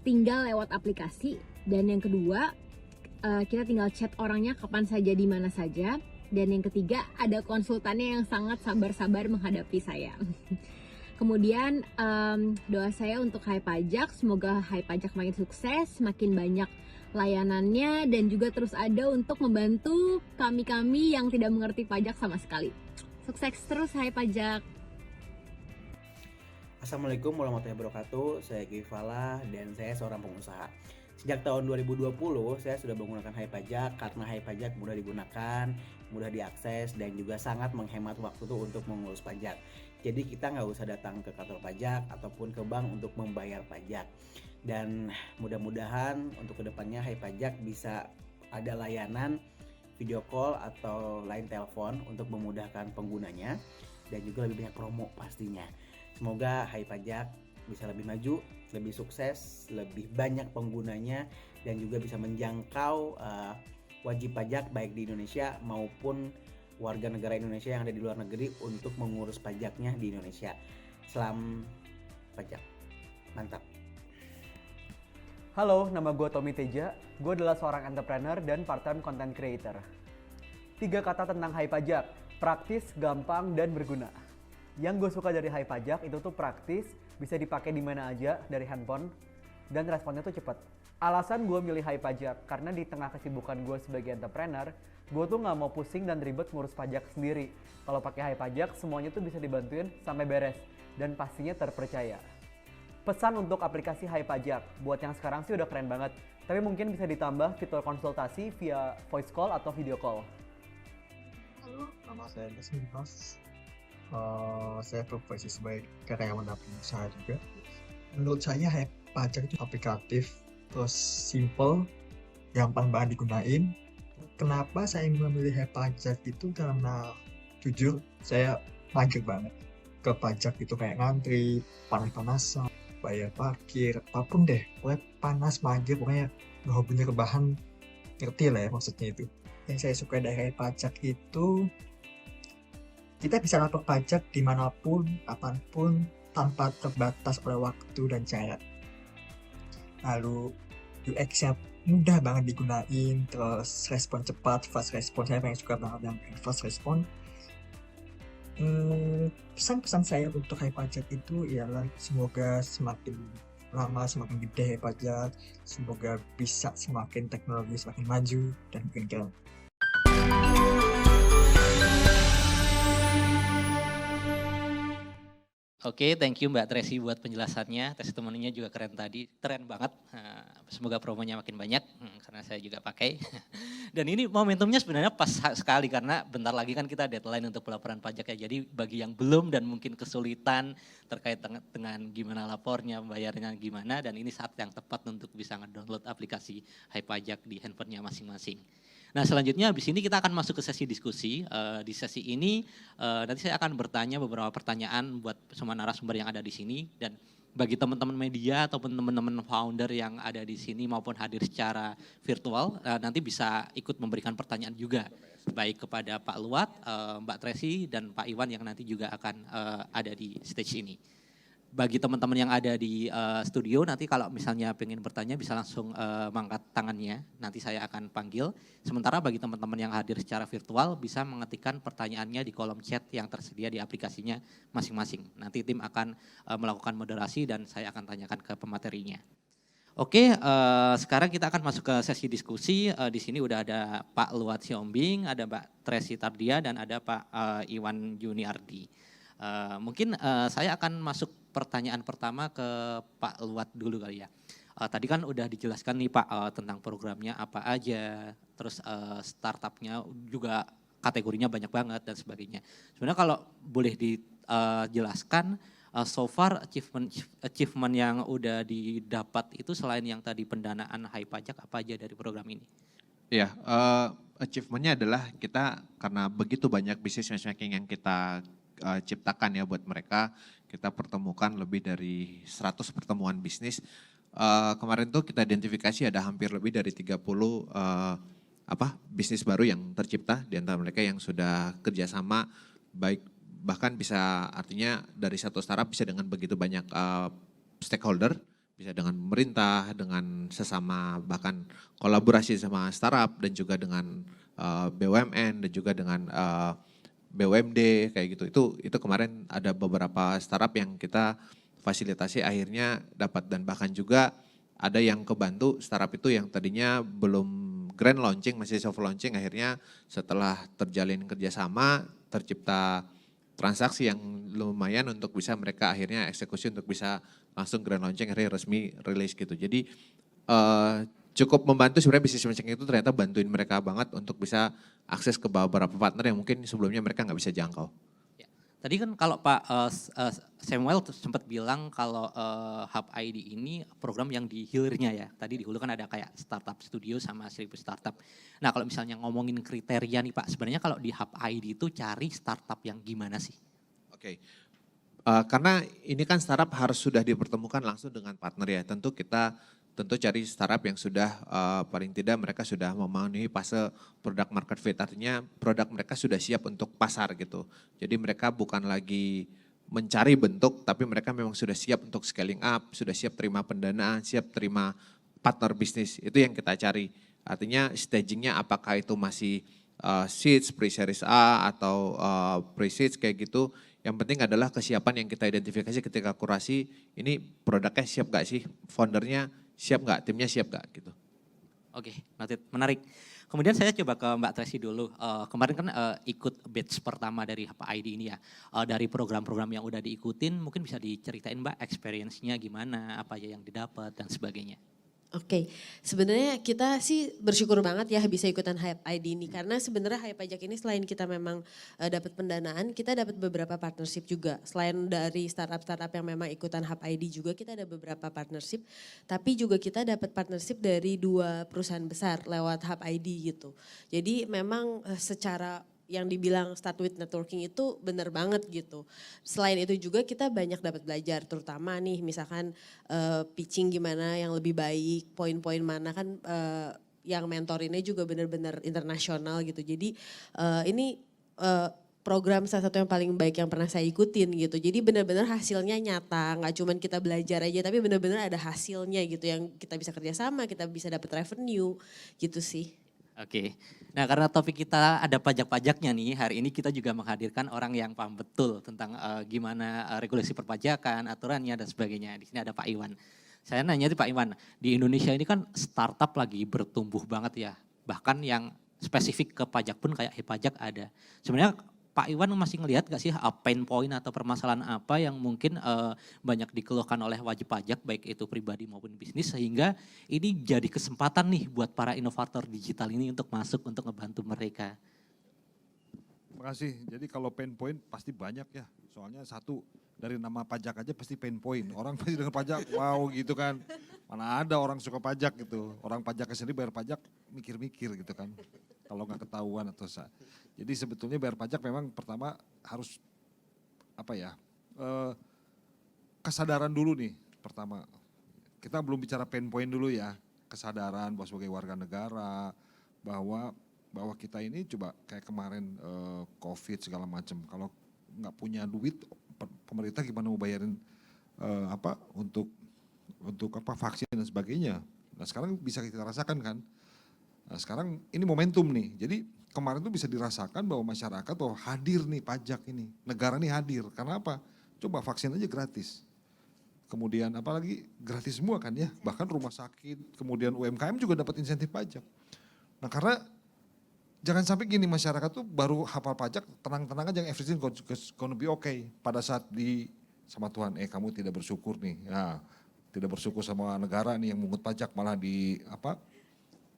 tinggal lewat aplikasi, dan yang kedua, kita tinggal chat orangnya kapan saja di mana saja, dan yang ketiga, ada konsultannya yang sangat sabar-sabar menghadapi saya. Kemudian doa saya untuk Hai Pajak, semoga Hai Pajak makin sukses, makin banyak layanannya, dan juga terus ada untuk membantu kami-kami yang tidak mengerti pajak sama sekali. Sukses terus Hai Pajak. Assalamualaikum warahmatullahi wabarakatuh. Saya Gifala dan saya seorang pengusaha. Sejak tahun 2020 saya sudah menggunakan Hai Pajak karena Hai Pajak mudah digunakan, mudah diakses, dan juga sangat menghemat waktu tuh untuk mengurus pajak. Jadi kita nggak usah datang ke kantor pajak ataupun ke bank untuk membayar pajak. Dan mudah-mudahan untuk kedepannya Hai Pajak bisa ada layanan video call atau line telepon untuk memudahkan penggunanya dan juga lebih banyak promo pastinya. Semoga Hai Pajak bisa lebih maju, lebih sukses, lebih banyak penggunanya dan juga bisa menjangkau wajib pajak baik di Indonesia maupun warga negara Indonesia yang ada di luar negeri untuk mengurus pajaknya di Indonesia. Salam pajak. Mantap. Halo, nama gue Tommy Teja. Gue adalah seorang entrepreneur dan part-time content creator. 3 kata tentang Hai Pajak, praktis, gampang, dan berguna. Yang gue suka dari Hai Pajak itu tuh praktis, bisa dipakai di mana aja dari handphone, dan responnya tuh cepet. Alasan gue milih Hai Pajak, karena di tengah kesibukan gue sebagai entrepreneur, gue tuh nggak mau pusing dan ribet ngurus pajak sendiri. Kalau pakai Hai Pajak, semuanya tuh bisa dibantuin sampai beres, dan pastinya terpercaya. Pesan untuk aplikasi Hai Pajak, buat yang sekarang sih udah keren banget, tapi mungkin bisa ditambah fitur konsultasi via voice call atau video call. Halo, nama saya Desminos. Saya profesi sebagai karyawan dan pengusaha juga. Menurut saya Hai Pajak itu aplikatif, terus simple, gampang banget digunain. Kenapa saya memilih Hai Pajak itu karena jujur saya mager banget ke pajak itu, kayak ngantri, panas-panasan, bayar parkir, apapun deh, pokoknya panas, mager, pokoknya gak punya rebahan, ngerti lah ya maksudnya itu. Yang saya suka dari Hai Pajak itu, kita bisa lapor pajak dimanapun, kapanpun, tanpa terbatas oleh waktu dan jarak. Lalu UX-nya mudah banget digunain, terus respon cepat, fast respon. Saya paling suka banget yang fast respon. Pesan-pesan saya untuk Hypajak itu ialah semoga semakin lama semakin gede Hypajak, semoga bisa semakin teknologi semakin maju dan makin keren. Oke, thank you Mbak Tracy buat penjelasannya. Testimoninya juga keren tadi, keren banget. Semoga promonya makin banyak, karena saya juga pakai. Dan ini momentumnya sebenarnya pas sekali karena bentar lagi kan kita deadline untuk pelaporan pajak ya. Jadi bagi yang belum dan mungkin kesulitan terkait dengan gimana lapornya, bayarnya gimana, dan ini saat yang tepat untuk bisa nge-download aplikasi Hypajak di handphonenya masing-masing. Nah selanjutnya habis ini kita akan masuk ke sesi diskusi. Di sesi ini nanti saya akan bertanya beberapa pertanyaan buat semua narasumber yang ada di sini, dan bagi teman-teman media ataupun teman-teman founder yang ada di sini maupun hadir secara virtual nanti bisa ikut memberikan pertanyaan juga baik kepada Pak Luat, Mbak Tracy dan Pak Iwan yang nanti juga akan ada di stage ini. Bagi teman-teman yang ada di studio nanti kalau misalnya pengen bertanya bisa langsung mengangkat tangannya, nanti saya akan panggil. Sementara bagi teman-teman yang hadir secara virtual bisa mengetikkan pertanyaannya di kolom chat yang tersedia di aplikasinya masing-masing. Nanti tim akan melakukan moderasi dan saya akan tanyakan ke pematerinya. Oke, sekarang kita akan masuk ke sesi diskusi. Di sini udah ada Pak Luat Siombing, ada Mbak Tracy Tardia dan ada Pak Iwan Juniardi. Mungkin saya akan masuk pertanyaan pertama ke Pak Luat dulu kali ya. Tadi kan udah dijelaskan nih Pak tentang programnya apa aja, terus startupnya juga kategorinya banyak banget dan sebagainya. Sebenarnya kalau boleh dijelaskan so far achievement yang udah didapat itu selain yang tadi pendanaan Hypajak apa aja dari program ini? Ya, achievementnya adalah kita karena begitu banyak bisnis matchmaking yang kita ciptakan ya buat mereka, kita pertemukan lebih dari 100 pertemuan bisnis. Kemarin tuh kita identifikasi ada hampir lebih dari 30 bisnis baru yang tercipta di antara mereka yang sudah kerjasama baik, bahkan bisa artinya dari satu startup bisa dengan begitu banyak stakeholder, bisa dengan pemerintah, dengan sesama bahkan kolaborasi sama startup dan juga dengan BUMN dan juga dengan BUMD kayak gitu. Itu kemarin ada beberapa startup yang kita fasilitasi akhirnya dapat, dan bahkan juga ada yang kebantu startup itu yang tadinya belum grand launching, masih soft launching, akhirnya setelah terjalin kerjasama tercipta transaksi yang lumayan untuk bisa mereka akhirnya eksekusi untuk bisa langsung grand launching, akhirnya resmi rilis gitu. Jadi cukup membantu sebenarnya bisnis matching itu, ternyata bantuin mereka banget untuk bisa akses ke beberapa partner yang mungkin sebelumnya mereka nggak bisa jangkau. Ya. Tadi kan kalau Pak Samuel sempat bilang kalau Hub ID ini program yang di hilirnya ya. Tadi di hulu kan ada kayak startup studio sama 1000 startup. Nah kalau misalnya ngomongin kriteria nih Pak, sebenarnya kalau di Hub ID itu cari startup yang gimana sih? Oke. Karena ini kan startup harus sudah dipertemukan langsung dengan partner ya. Tentu cari startup yang sudah paling tidak mereka sudah memenuhi fase product market fit, artinya produk mereka sudah siap untuk pasar gitu. Jadi mereka bukan lagi mencari bentuk, tapi mereka memang sudah siap untuk scaling up, sudah siap terima pendanaan, siap terima partner bisnis. Itu yang kita cari. Artinya stagingnya apakah itu masih seeds, pre-series A atau pre-seeds kayak gitu. Yang penting adalah kesiapan yang kita identifikasi ketika kurasi, ini produknya siap gak sih, foundernya siap nggak, timnya siap nggak gitu. Oke, noted, menarik. Kemudian saya coba ke Mbak Tracy dulu. Kemarin kan ikut batch pertama dari Hub ID ini ya. Dari program-program yang udah diikutin, mungkin bisa diceritain Mbak experience-nya gimana, apa aja yang didapat dan sebagainya. Oke, sebenarnya kita sih bersyukur banget ya bisa ikutan Hype ID ini, karena sebenarnya Hypajak ini selain kita memang dapat pendanaan, kita dapat beberapa partnership juga. Selain dari startup-startup yang memang ikutan Hype ID juga, kita ada beberapa partnership, tapi juga kita dapat partnership dari 2 perusahaan besar lewat Hype ID gitu. Jadi memang secara yang dibilang start with networking itu benar banget gitu. Selain itu juga kita banyak dapat belajar, terutama nih misalkan pitching gimana yang lebih baik, poin-poin mana kan yang mentorinnya juga benar-benar internasional gitu. Jadi ini program salah satu yang paling baik yang pernah saya ikutin gitu. Jadi benar-benar hasilnya nyata, nggak cuman kita belajar aja tapi benar-benar ada hasilnya gitu yang kita bisa kerjasama, kita bisa dapat revenue gitu sih. Oke, nah karena topik kita ada pajak-pajaknya nih, hari ini kita juga menghadirkan orang yang paham betul tentang gimana regulasi perpajakan, aturannya dan sebagainya. Di sini ada Pak Iwan. Saya nanya nih Pak Iwan, di Indonesia ini kan startup lagi bertumbuh banget ya, bahkan yang spesifik ke pajak pun kayak e-pajak ada. Sebenarnya Pak Iwan masih ngelihat gak sih pain point atau permasalahan apa yang mungkin banyak dikeluhkan oleh wajib pajak baik itu pribadi maupun bisnis sehingga ini jadi kesempatan nih buat para inovator digital ini untuk masuk untuk ngebantu mereka. Terima kasih. Jadi kalau pain point pasti banyak ya. Soalnya satu dari nama pajak aja pasti pain point. Orang pasti dengar pajak, wow gitu kan. Mana ada orang suka pajak gitu. Orang pajaknya sendiri bayar pajak mikir-mikir gitu kan. Kalau nggak ketahuan atau jadi sebetulnya bayar pajak memang pertama harus apa ya kesadaran dulu nih pertama. Kita belum bicara pain point dulu ya, kesadaran bahwa sebagai warga negara bahwa kita ini coba kayak kemarin COVID segala macam. Kalau nggak punya duit, pemerintah gimana mau bayarin untuk vaksin dan sebagainya. Nah sekarang bisa kita rasakan kan. Nah sekarang ini momentum nih, jadi kemarin tuh bisa dirasakan bahwa masyarakat bahwa hadir nih pajak ini, negara nih hadir, karena apa? Coba vaksin aja gratis, kemudian apalagi gratis semua kan ya, bahkan rumah sakit, kemudian UMKM juga dapat insentif pajak. Nah karena jangan sampai gini masyarakat tuh baru hafal pajak, tenang-tenang aja everything gonna be okay, pada saat sama Tuhan, kamu tidak bersyukur nih, nah, tidak bersyukur sama negara nih yang mungut pajak malah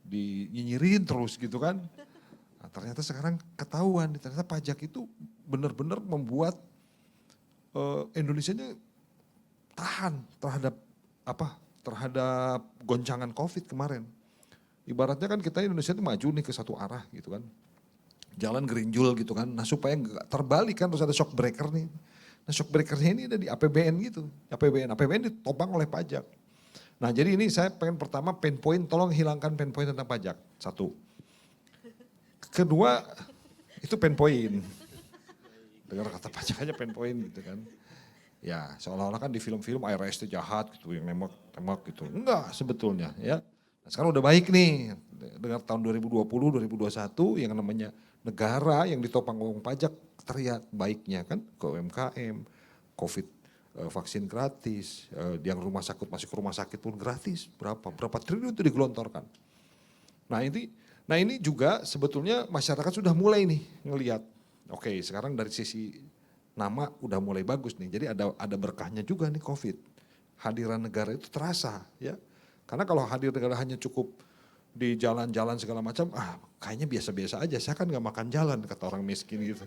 dinyinyirin terus gitu kan. Nah, ternyata sekarang ketahuan, ternyata pajak itu benar-benar membuat Indonesia-nya tahan terhadap goncangan COVID kemarin. Ibaratnya kan kita Indonesia itu maju nih ke satu arah gitu kan. Jalan gerinjul gitu kan. Nah supaya nggak terbalik kan harus ada shock breaker nih. Nah shock breakernya ini ada di APBN gitu. APBN ditopang oleh pajak. Nah jadi ini saya pengen pertama pain point, tolong hilangkan pain point tentang pajak. Satu. Kedua, itu pain point. Dengar kata pajak aja pain point gitu kan. Ya seolah-olah kan di film-film IRS itu jahat gitu, yang nembak gitu. Enggak sebetulnya ya. Nah, sekarang udah baik nih, dengar tahun 2020, 2021 yang namanya negara yang ditopang uang pajak terlihat baiknya kan ke UMKM, COVID. Vaksin gratis, yang rumah sakit masuk ke rumah sakit pun gratis, berapa triliun itu digelontorkan. Nah ini juga sebetulnya masyarakat sudah mulai nih ngelihat, oke sekarang dari sisi nama udah mulai bagus nih, jadi ada berkahnya juga nih COVID. Hadiran negara itu terasa ya, karena kalau hadir negara hanya cukup di jalan-jalan segala macam, kayaknya biasa-biasa aja, saya kan gak makan jalan kata orang miskin gitu.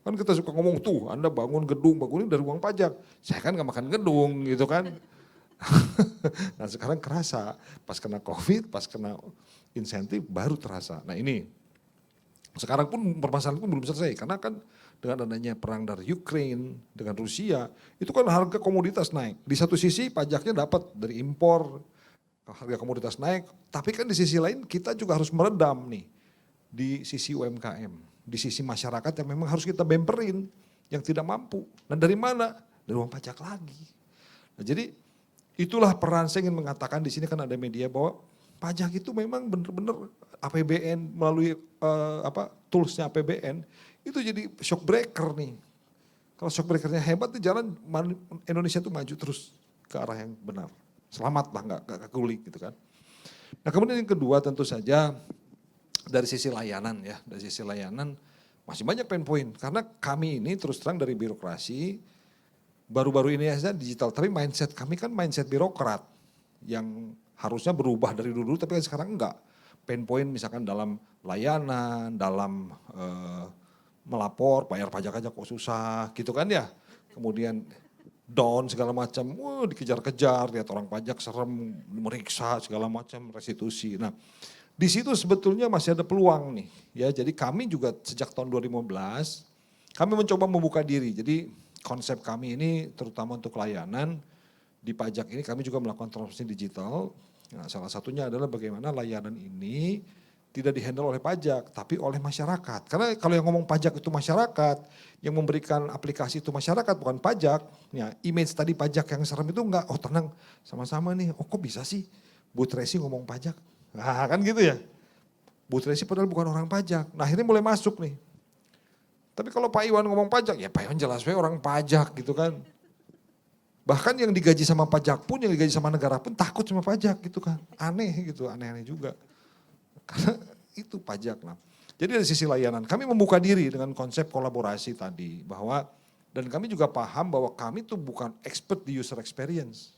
Kan kita suka ngomong tuh Anda bangun gedung, bangunin dari uang pajak, saya kan gak makan gedung gitu kan. Nah sekarang kerasa, pas kena COVID, pas kena insentif baru terasa. Nah ini, sekarang pun permasalahan pun belum selesai, karena kan dengan adanya perang dari Ukraine, dengan Rusia, itu kan harga komoditas naik. Di satu sisi pajaknya dapat dari impor, harga komoditas naik, tapi kan di sisi lain kita juga harus meredam nih di sisi UMKM, di sisi masyarakat yang memang harus kita bemperin, yang tidak mampu. Nah dari mana? Dari uang pajak lagi. Nah jadi itulah peran saya ingin mengatakan di sini kan ada media bahwa pajak itu memang benar-benar APBN melalui toolsnya APBN itu jadi shock breaker nih. Kalau shock breakernya hebat nih jalan Indonesia itu maju terus ke arah yang benar. Selamat lah, nggak kekulik gitu kan. Nah kemudian yang kedua tentu saja dari sisi layanan ya, dari sisi layanan masih banyak pain point. Karena kami ini terus terang dari birokrasi, baru-baru ini saja digital, tapi mindset kami kan mindset birokrat yang harusnya berubah dari dulu tapi kan sekarang enggak. Pain point misalkan dalam layanan, dalam melapor, bayar pajak aja kok susah gitu kan ya. Kemudian down segala macam, dikejar-kejar, lihat orang pajak serem, meriksa segala macam, restitusi. Nah, di situ sebetulnya masih ada peluang nih, ya. Jadi kami juga sejak tahun 2015, kami mencoba membuka diri. Jadi konsep kami ini terutama untuk layanan di pajak ini kami juga melakukan transformasi digital. Nah, salah satunya adalah bagaimana layanan ini tidak dihandle oleh pajak, tapi oleh masyarakat. Karena kalau yang ngomong pajak itu masyarakat, yang memberikan aplikasi itu masyarakat, bukan pajak. Ya, image tadi pajak yang serem itu enggak, oh tenang, sama-sama nih, oh kok bisa sih Bu Tracy ngomong pajak? Nah kan gitu ya. Bu Tracy padahal bukan orang pajak. Nah akhirnya mulai masuk nih. Tapi kalau Pak Iwan ngomong pajak, ya Pak Iwan jelas orang pajak gitu kan. Bahkan yang digaji sama pajak pun, yang digaji sama negara pun takut sama pajak gitu kan. Aneh gitu, aneh-aneh juga. Karena itu pajak lah. Jadi dari sisi layanan, kami membuka diri dengan konsep kolaborasi tadi. Dan kami juga paham bahwa kami tuh bukan expert di user experience.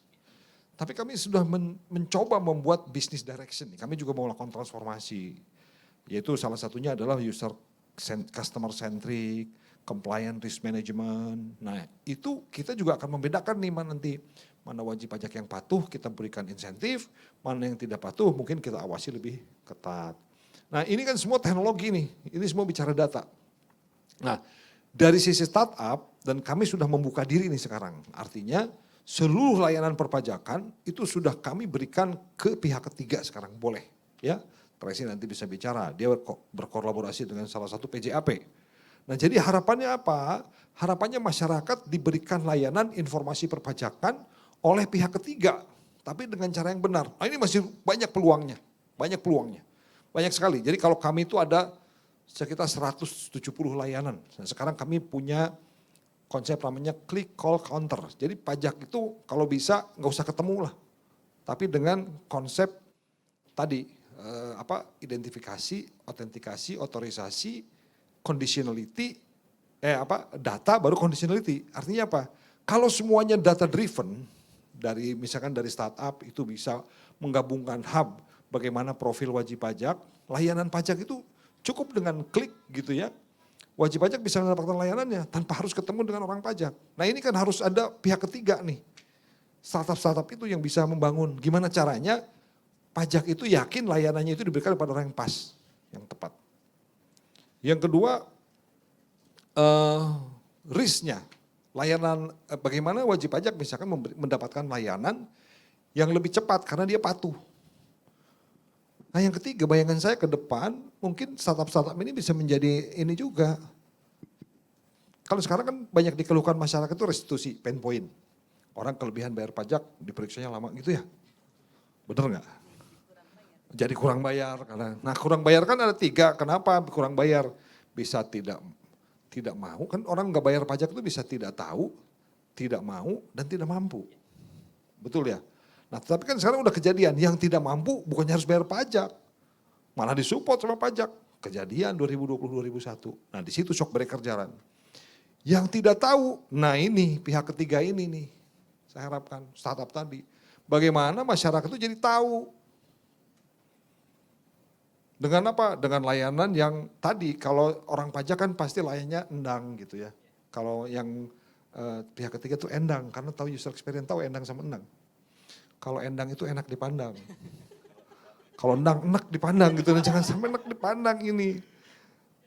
Tapi kami sudah mencoba membuat business direction. Kami juga mau melakukan transformasi. Yaitu salah satunya adalah customer centric, compliant risk management. Nah itu kita juga akan membedakan nih nanti. Mana wajib pajak yang patuh kita berikan insentif, mana yang tidak patuh mungkin kita awasi lebih ketat. Nah ini kan semua teknologi nih, ini semua bicara data. Nah dari sisi startup dan kami sudah membuka diri nih sekarang. Artinya seluruh layanan perpajakan itu sudah kami berikan ke pihak ketiga sekarang, boleh. Ya, Tracy nanti bisa bicara, dia berkolaborasi dengan salah satu PJAP. Nah jadi harapannya apa? Harapannya masyarakat diberikan layanan informasi perpajakan oleh pihak ketiga, tapi dengan cara yang benar. Nah ini masih banyak peluangnya, banyak sekali. Jadi kalau kami itu ada sekitar 170 layanan. Nah, sekarang kami punya konsep namanya click call counter. Jadi pajak itu kalau bisa nggak usah ketemu lah, tapi dengan konsep tadi identifikasi, autentikasi, otorisasi, conditionality, data baru conditionality. Artinya apa? Kalau semuanya data driven, misalkan dari startup itu bisa menggabungkan hub, bagaimana profil wajib pajak, layanan pajak itu cukup dengan klik gitu ya. Wajib pajak bisa mendapatkan layanannya tanpa harus ketemu dengan orang pajak. Nah ini kan harus ada pihak ketiga nih. Startup-startup itu yang bisa membangun. Gimana caranya pajak itu yakin layanannya itu diberikan kepada orang yang pas, yang tepat. Yang kedua, risknya. Layanan, bagaimana wajib pajak misalkan mendapatkan layanan yang lebih cepat karena dia patuh. Nah yang ketiga, bayangan saya ke depan mungkin startup-startup ini bisa menjadi ini juga. Kalau sekarang kan banyak dikeluhkan masyarakat itu restitusi, pain point. Orang kelebihan bayar pajak diperiksanya lama gitu ya. Bener nggak? Jadi kurang bayar. Nah kurang bayar kan ada 3, kenapa kurang bayar? Bisa tidak mau, kan orang nggak bayar pajak itu bisa tidak tahu, tidak mau, dan tidak mampu. Betul ya? Nah tapi kan sekarang udah kejadian, yang tidak mampu bukannya harus bayar pajak, malah disupport sama pajak. Kejadian 2020-2021, nah di situ shock breaker jalan. Yang tidak tahu, nah ini pihak ketiga ini nih, saya harapkan startup tadi. Bagaimana masyarakat itu jadi tahu. Dengan apa? Dengan layanan yang tadi, kalau orang pajak kan pasti layannya endang gitu ya. Kalau yang pihak ketiga itu endang, karena tahu user experience, tahu endang sama endang. Kalau endang itu enak dipandang. Kalau endang enak dipandang gitu, jangan sampai enak dipandang ini.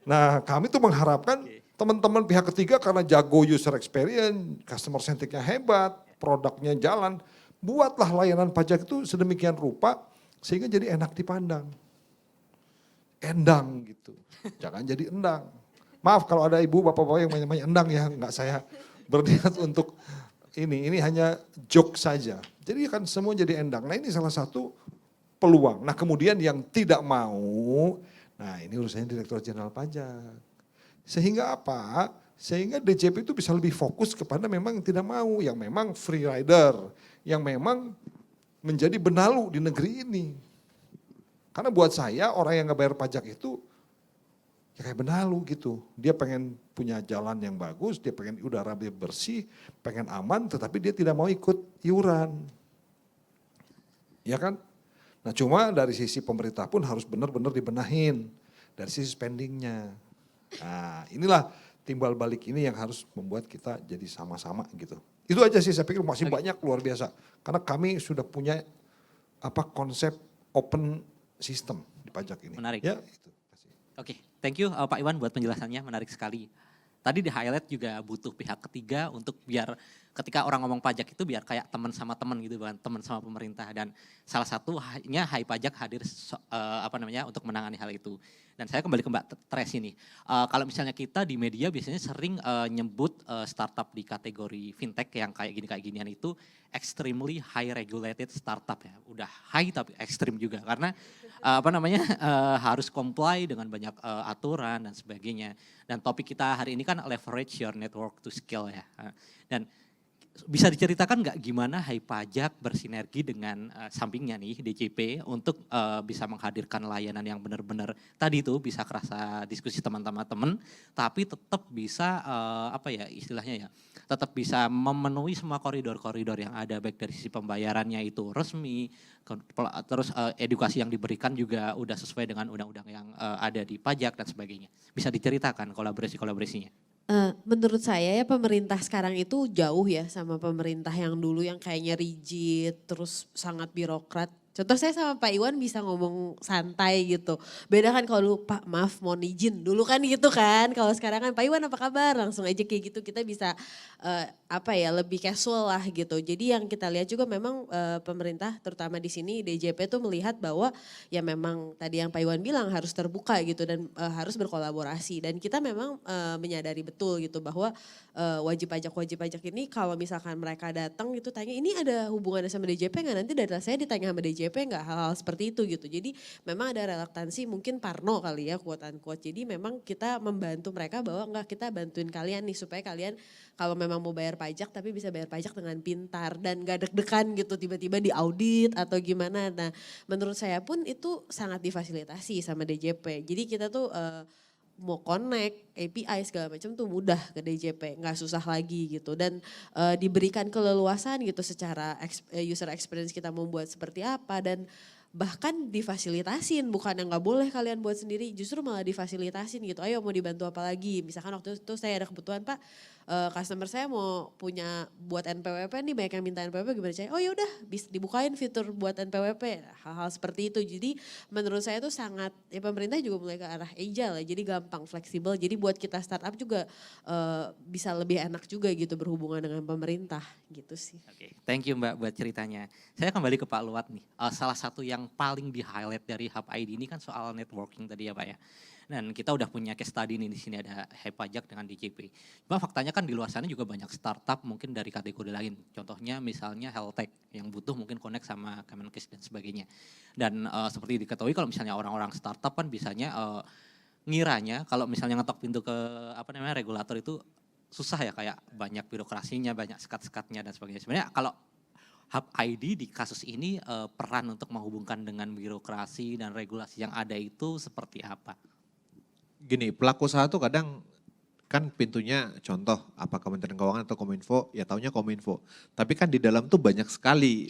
Nah kami tuh mengharapkan teman-teman pihak ketiga karena jago user experience, customer centric-nya hebat, produknya jalan, buatlah layanan pajak itu sedemikian rupa sehingga jadi enak dipandang. Endang gitu, jangan jadi endang. Maaf kalau ada ibu bapak-bapak yang namanya endang ya, enggak saya berniat untuk ini hanya joke saja. Jadi kan semua jadi endang. Nah ini salah satu peluang. Nah kemudian yang tidak mau, nah ini urusannya Direktur Jenderal Pajak. Sehingga apa? Sehingga DJP itu bisa lebih fokus kepada memang yang tidak mau, yang memang free rider, yang memang menjadi benalu di negeri ini. Karena buat saya orang yang nggak bayar pajak itu ya kayak benalu gitu. Dia pengen punya jalan yang bagus, dia pengen udara bersih, pengen aman, tetapi dia tidak mau ikut iuran. Ya kan? Nah cuma dari sisi pemerintah pun harus benar-benar dibenahin dari sisi spendingnya. Nah inilah timbal balik ini yang harus membuat kita jadi sama-sama gitu. Itu aja sih, saya pikir masih banyak luar biasa. Karena kami sudah punya konsep open sistem di pajak ini. Menarik. Ya, itu. Oke, thank you Pak Iwan buat penjelasannya, menarik sekali. Tadi di highlight juga butuh pihak ketiga untuk biar ketika orang ngomong pajak itu biar kayak teman sama teman gitu, bukan teman sama pemerintah. Dan salah satunya Hai Pajak hadir untuk menangani hal itu. Dan saya kembali ke Mbak Tracy nih. Kalau misalnya kita di media biasanya sering nyebut startup di kategori fintech yang kayak ginian itu extremely high regulated startup ya. Udah high tapi ekstrim juga karena harus comply dengan banyak aturan dan sebagainya. Dan topik kita hari ini kan leverage your network to scale ya. Dan bisa diceritakan nggak gimana Hai Pajak bersinergi dengan sampingnya nih DJP untuk bisa menghadirkan layanan yang benar-benar tadi itu bisa kerasa diskusi teman-teman, tapi tetap bisa istilahnya ya, tetap bisa memenuhi semua koridor-koridor yang ada baik dari sisi pembayarannya itu resmi, terus edukasi yang diberikan juga udah sesuai dengan undang-undang yang ada di pajak dan sebagainya. Bisa diceritakan kolaborasinya? Menurut saya ya pemerintah sekarang itu jauh ya sama pemerintah yang dulu yang kayaknya rigid terus sangat birokrat. Contoh saya sama Pak Iwan bisa ngomong santai gitu. Beda kan kalau dulu Pak maaf mohon izin dulu kan gitu kan. Kalau sekarang kan Pak Iwan apa kabar langsung aja kayak gitu kita bisa lebih casual lah gitu. Jadi yang kita lihat juga memang pemerintah terutama di sini DJP tuh melihat bahwa ya memang tadi yang Pak Iwan bilang harus terbuka gitu dan harus berkolaborasi. Dan kita memang menyadari betul gitu bahwa wajib pajak ini kalau misalkan mereka datang gitu tanya ini ada hubungannya sama DJP nggak, nanti data saya ditanya sama DJP nggak, hal-hal seperti itu gitu. Jadi memang ada relaktansi mungkin parno kali ya quote unquote. Jadi memang kita membantu mereka bahwa enggak kita bantuin kalian nih supaya kalian kalau memang mau bayar pajak tapi bisa bayar pajak dengan pintar dan gak deg-degan gitu tiba-tiba diaudit atau gimana. Nah menurut saya pun itu sangat difasilitasi sama DJP. Jadi kita tuh mau connect API segala macam tuh mudah ke DJP, nggak susah lagi gitu dan diberikan keleluasan gitu secara user experience kita mau buat seperti apa dan bahkan difasilitasin, bukan yang nggak boleh kalian buat sendiri, justru malah difasilitasin gitu. Ayo mau dibantu apa lagi? Misalkan waktu itu saya ada kebutuhan Pak, customer saya mau punya buat NPWP nih, banyak yang minta NPWP gimana caranya? Oh ya udah, bisa dibukain fitur buat NPWP, hal-hal seperti itu. Jadi menurut saya itu sangat, ya pemerintah juga mulai ke arah agile ya, jadi gampang, fleksibel. Jadi buat kita startup juga bisa lebih enak juga gitu berhubungan dengan pemerintah gitu sih. Oke, thank you Mbak buat ceritanya. Saya kembali ke Pak Luat nih, salah satu yang paling di highlight dari Hub ID ini kan soal networking tadi ya Pak ya. Dan kita udah punya case study nih di sini ada Hai Pajak dengan DJP. Cuma faktanya kan di luar sana juga banyak startup mungkin dari kategori lain. Contohnya misalnya Healthtech yang butuh mungkin connect sama Kemenkes dan sebagainya. Dan seperti diketahui kalau misalnya orang-orang startup kan biasanya ngiranya kalau misalnya ngetok pintu ke regulator itu susah ya, kayak banyak birokrasinya, banyak sekat-sekatnya dan sebagainya. Sebenarnya kalau Hub ID di kasus ini peran untuk menghubungkan dengan birokrasi dan regulasi yang ada itu seperti apa? Gini, pelaku usaha tuh kadang kan pintunya contoh apa Kementerian Keuangan atau Kominfo, ya taunya Kominfo. Tapi kan di dalam tuh banyak sekali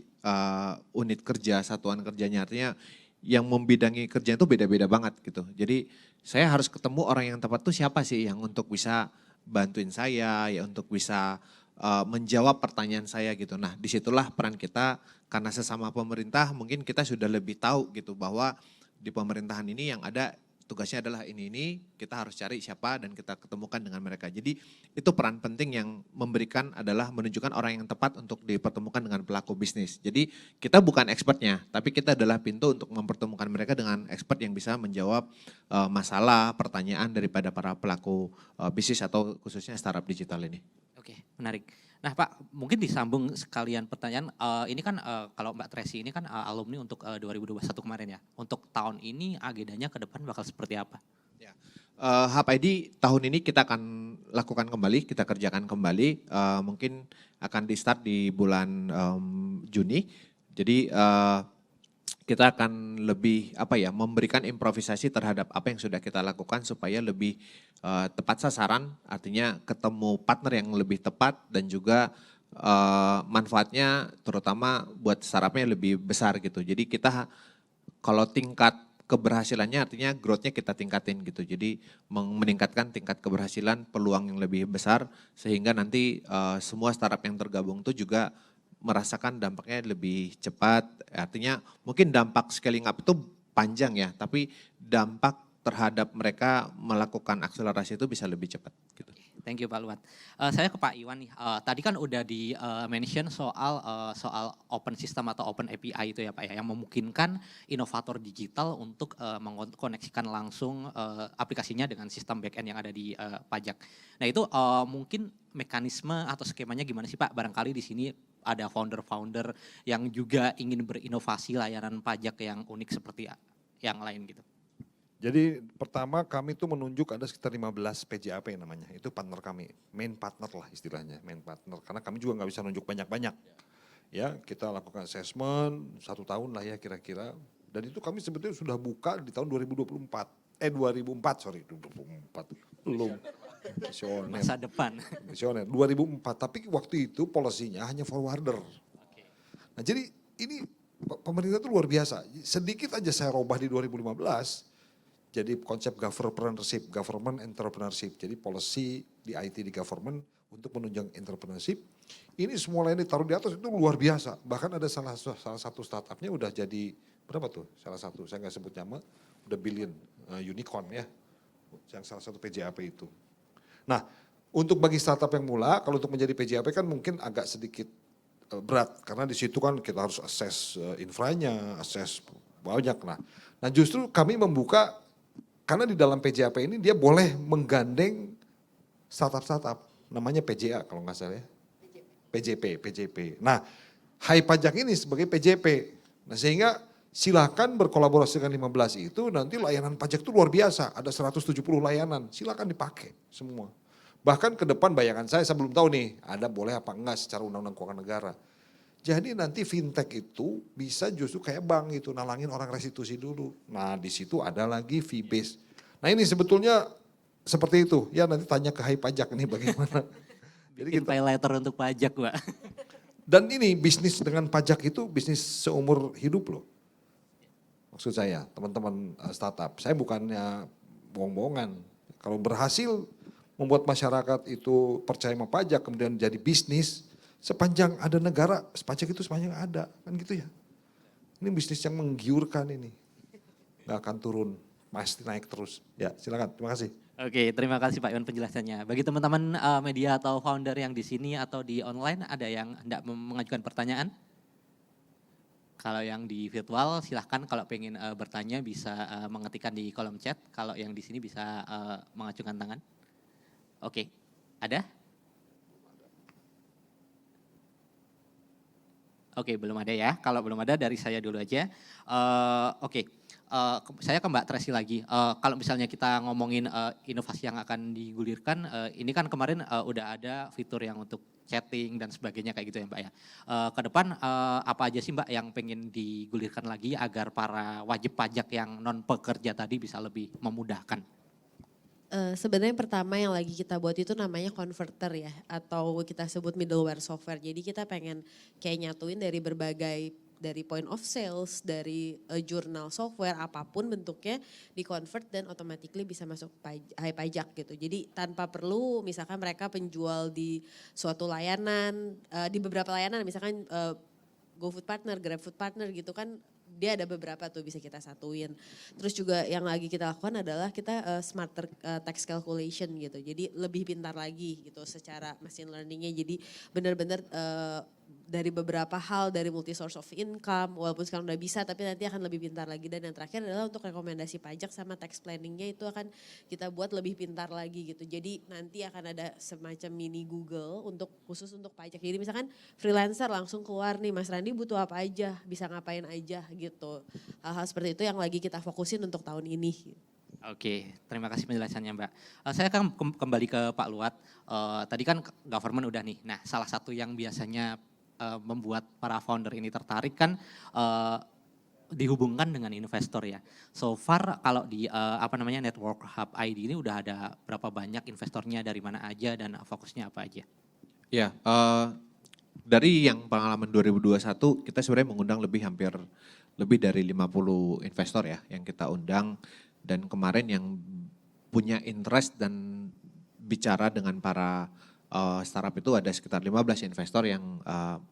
unit kerja, satuan kerjanya, artinya yang membidangi kerja itu beda-beda banget gitu. Jadi saya harus ketemu orang yang tepat tuh siapa sih yang untuk bisa bantuin saya, ya untuk bisa menjawab pertanyaan saya gitu. Nah disitulah peran kita karena sesama pemerintah mungkin kita sudah lebih tahu gitu bahwa di pemerintahan ini yang ada tugasnya adalah ini kita harus cari siapa dan kita ketemukan dengan mereka. Jadi itu peran penting yang memberikan adalah menunjukkan orang yang tepat untuk dipertemukan dengan pelaku bisnis. Jadi kita bukan expertnya tapi kita adalah pintu untuk mempertemukan mereka dengan expert yang bisa menjawab masalah, pertanyaan daripada para pelaku bisnis atau khususnya startup digital ini. Oke, menarik. Nah Pak, mungkin disambung sekalian pertanyaan, ini kan kalau Mbak Tracy ini kan alumni untuk 2021 kemarin ya. Untuk tahun ini agendanya ke depan bakal seperti apa? Ya, Hub ID tahun ini kita akan lakukan kembali, kita kerjakan kembali, mungkin akan di start di bulan Juni. Jadi kita akan lebih memberikan improvisasi terhadap apa yang sudah kita lakukan supaya lebih tepat sasaran, artinya ketemu partner yang lebih tepat dan juga manfaatnya terutama buat startupnya lebih besar gitu. Jadi kita kalau tingkat keberhasilannya artinya growth-nya kita tingkatin gitu. Jadi meningkatkan tingkat keberhasilan, peluang yang lebih besar sehingga nanti semua startup yang tergabung itu juga merasakan dampaknya lebih cepat, artinya mungkin dampak scaling up itu panjang ya, tapi dampak terhadap mereka melakukan akselerasi itu bisa lebih cepat. Gitu. Thank you Pak Luat. Saya ke Pak Iwan nih. Tadi kan udah di mention soal open system atau open API itu ya Pak ya, yang memungkinkan inovator digital untuk mengkoneksikan langsung aplikasinya dengan sistem backend yang ada di pajak. Nah itu mungkin mekanisme atau skemanya gimana sih Pak? Barangkali di sini ada founder-founder yang juga ingin berinovasi layanan pajak yang unik seperti yang lain gitu. Jadi pertama kami tuh menunjuk ada sekitar 15 PJAP namanya, itu partner kami, main partner lah istilahnya, main partner. Karena kami juga nggak bisa nunjuk banyak-banyak. Ya kita lakukan assessment 1 tahun lah ya kira-kira. Dan itu kami sebetulnya sudah buka di tahun 2024, 2024, belum. Visioner. Masa depan. Visioner, 2004, tapi waktu itu polisinya hanya forwarder. Nah jadi ini pemerintah itu luar biasa, sedikit aja saya robah di 2015, jadi konsep government entrepreneurship. Jadi policy di IT di government untuk menunjang entrepreneurship. Ini semua lain ditaruh di atas itu luar biasa. Bahkan ada salah satu startupnya udah jadi, berapa tuh? Salah satu, saya nggak sebut nama, udah billion unicorn ya. Yang salah satu PJAP itu. Nah untuk bagi startup yang mula, kalau untuk menjadi PJAP kan mungkin agak sedikit berat. Karena di situ kan kita harus assess infranya, assess banyak. Nah justru kami membuka, karena di dalam PJAP ini dia boleh menggandeng startup-startup, namanya PJA kalau nggak salah ya. PJP. Nah, Hai Pajak ini sebagai PJP. Nah, sehingga silakan berkolaborasi dengan 15 itu, nanti layanan pajak itu luar biasa. Ada 170 layanan, silakan dipakai semua. Bahkan ke depan bayangan saya belum tahu nih, ada boleh apa enggak secara undang-undang keuangan negara. Jadi nanti fintech itu bisa justru kayak bank gitu, nalangin orang restitusi dulu. Nah di situ ada lagi fee base. Nah ini sebetulnya seperti itu. Ya nanti tanya ke Hai Pajak ini bagaimana. Bikin pay letter untuk pajak Pak. Dan ini bisnis dengan pajak itu bisnis seumur hidup loh. Maksud saya teman-teman startup, saya bukannya bohong-bohongan. Kalau berhasil membuat masyarakat itu percaya sama pajak kemudian jadi bisnis, sepanjang ada negara, pajak itu sepanjang ada, kan gitu ya. Ini bisnis yang menggiurkan ini. Nggak akan turun, pasti naik terus. Ya silakan, terima kasih. Oke, terima kasih Pak Iwan penjelasannya. Bagi teman-teman media atau founder yang di sini atau di online, ada yang hendak mengajukan pertanyaan? Kalau yang di virtual silahkan, kalau pengen bertanya bisa mengetikkan di kolom chat. Kalau yang di sini bisa mengajukan tangan. Oke, ada? Oke, belum ada ya. Kalau belum ada dari saya dulu aja. Saya ke Mbak Tracy lagi. Kalau misalnya kita ngomongin inovasi yang akan digulirkan, ini kan kemarin udah ada fitur yang untuk chatting dan sebagainya kayak gitu ya Mbak ya. Ke depan apa aja sih Mbak yang pengen digulirkan lagi agar para wajib pajak yang non pekerja tadi bisa lebih memudahkan? Sebenarnya pertama yang lagi kita buat itu namanya converter ya, atau kita sebut middleware software. Jadi kita pengen kayak nyatuin dari berbagai, dari point of sales, dari jurnal software, apapun bentuknya di convert dan automatically bisa masuk Hai Pajak gitu. Jadi tanpa perlu misalkan mereka penjual di suatu layanan, di beberapa layanan misalkan GoFood Partner, GrabFood Partner gitu kan, dia ada beberapa tuh bisa kita satuin. Terus juga yang lagi kita lakukan adalah kita smarter tax calculation gitu. Jadi lebih pintar lagi gitu secara machine learningnya. Jadi benar-benar dari beberapa hal, dari multi source of income, walaupun sekarang udah bisa tapi nanti akan lebih pintar lagi. Dan yang terakhir adalah untuk rekomendasi pajak sama tax planningnya itu akan kita buat lebih pintar lagi gitu. Jadi nanti akan ada semacam mini Google khusus untuk pajak. Jadi misalkan freelancer langsung keluar nih, Mas Randi butuh apa aja, bisa ngapain aja gitu. Hal-hal seperti itu yang lagi kita fokusin untuk tahun ini. Oke, terima kasih penjelasannya Mbak. Saya akan kembali ke Pak Luat. Tadi kan government udah nih. Nah, salah satu yang biasanya membuat para founder ini tertarik kan dihubungkan dengan investor ya. So far kalau di Network Hub ID ini udah ada berapa banyak investornya, dari mana aja dan fokusnya apa aja? Ya, dari yang pengalaman 2021 kita sebenarnya mengundang hampir lebih dari 50 investor ya yang kita undang, dan kemarin yang punya interest dan bicara dengan para startup itu ada sekitar 15 investor yang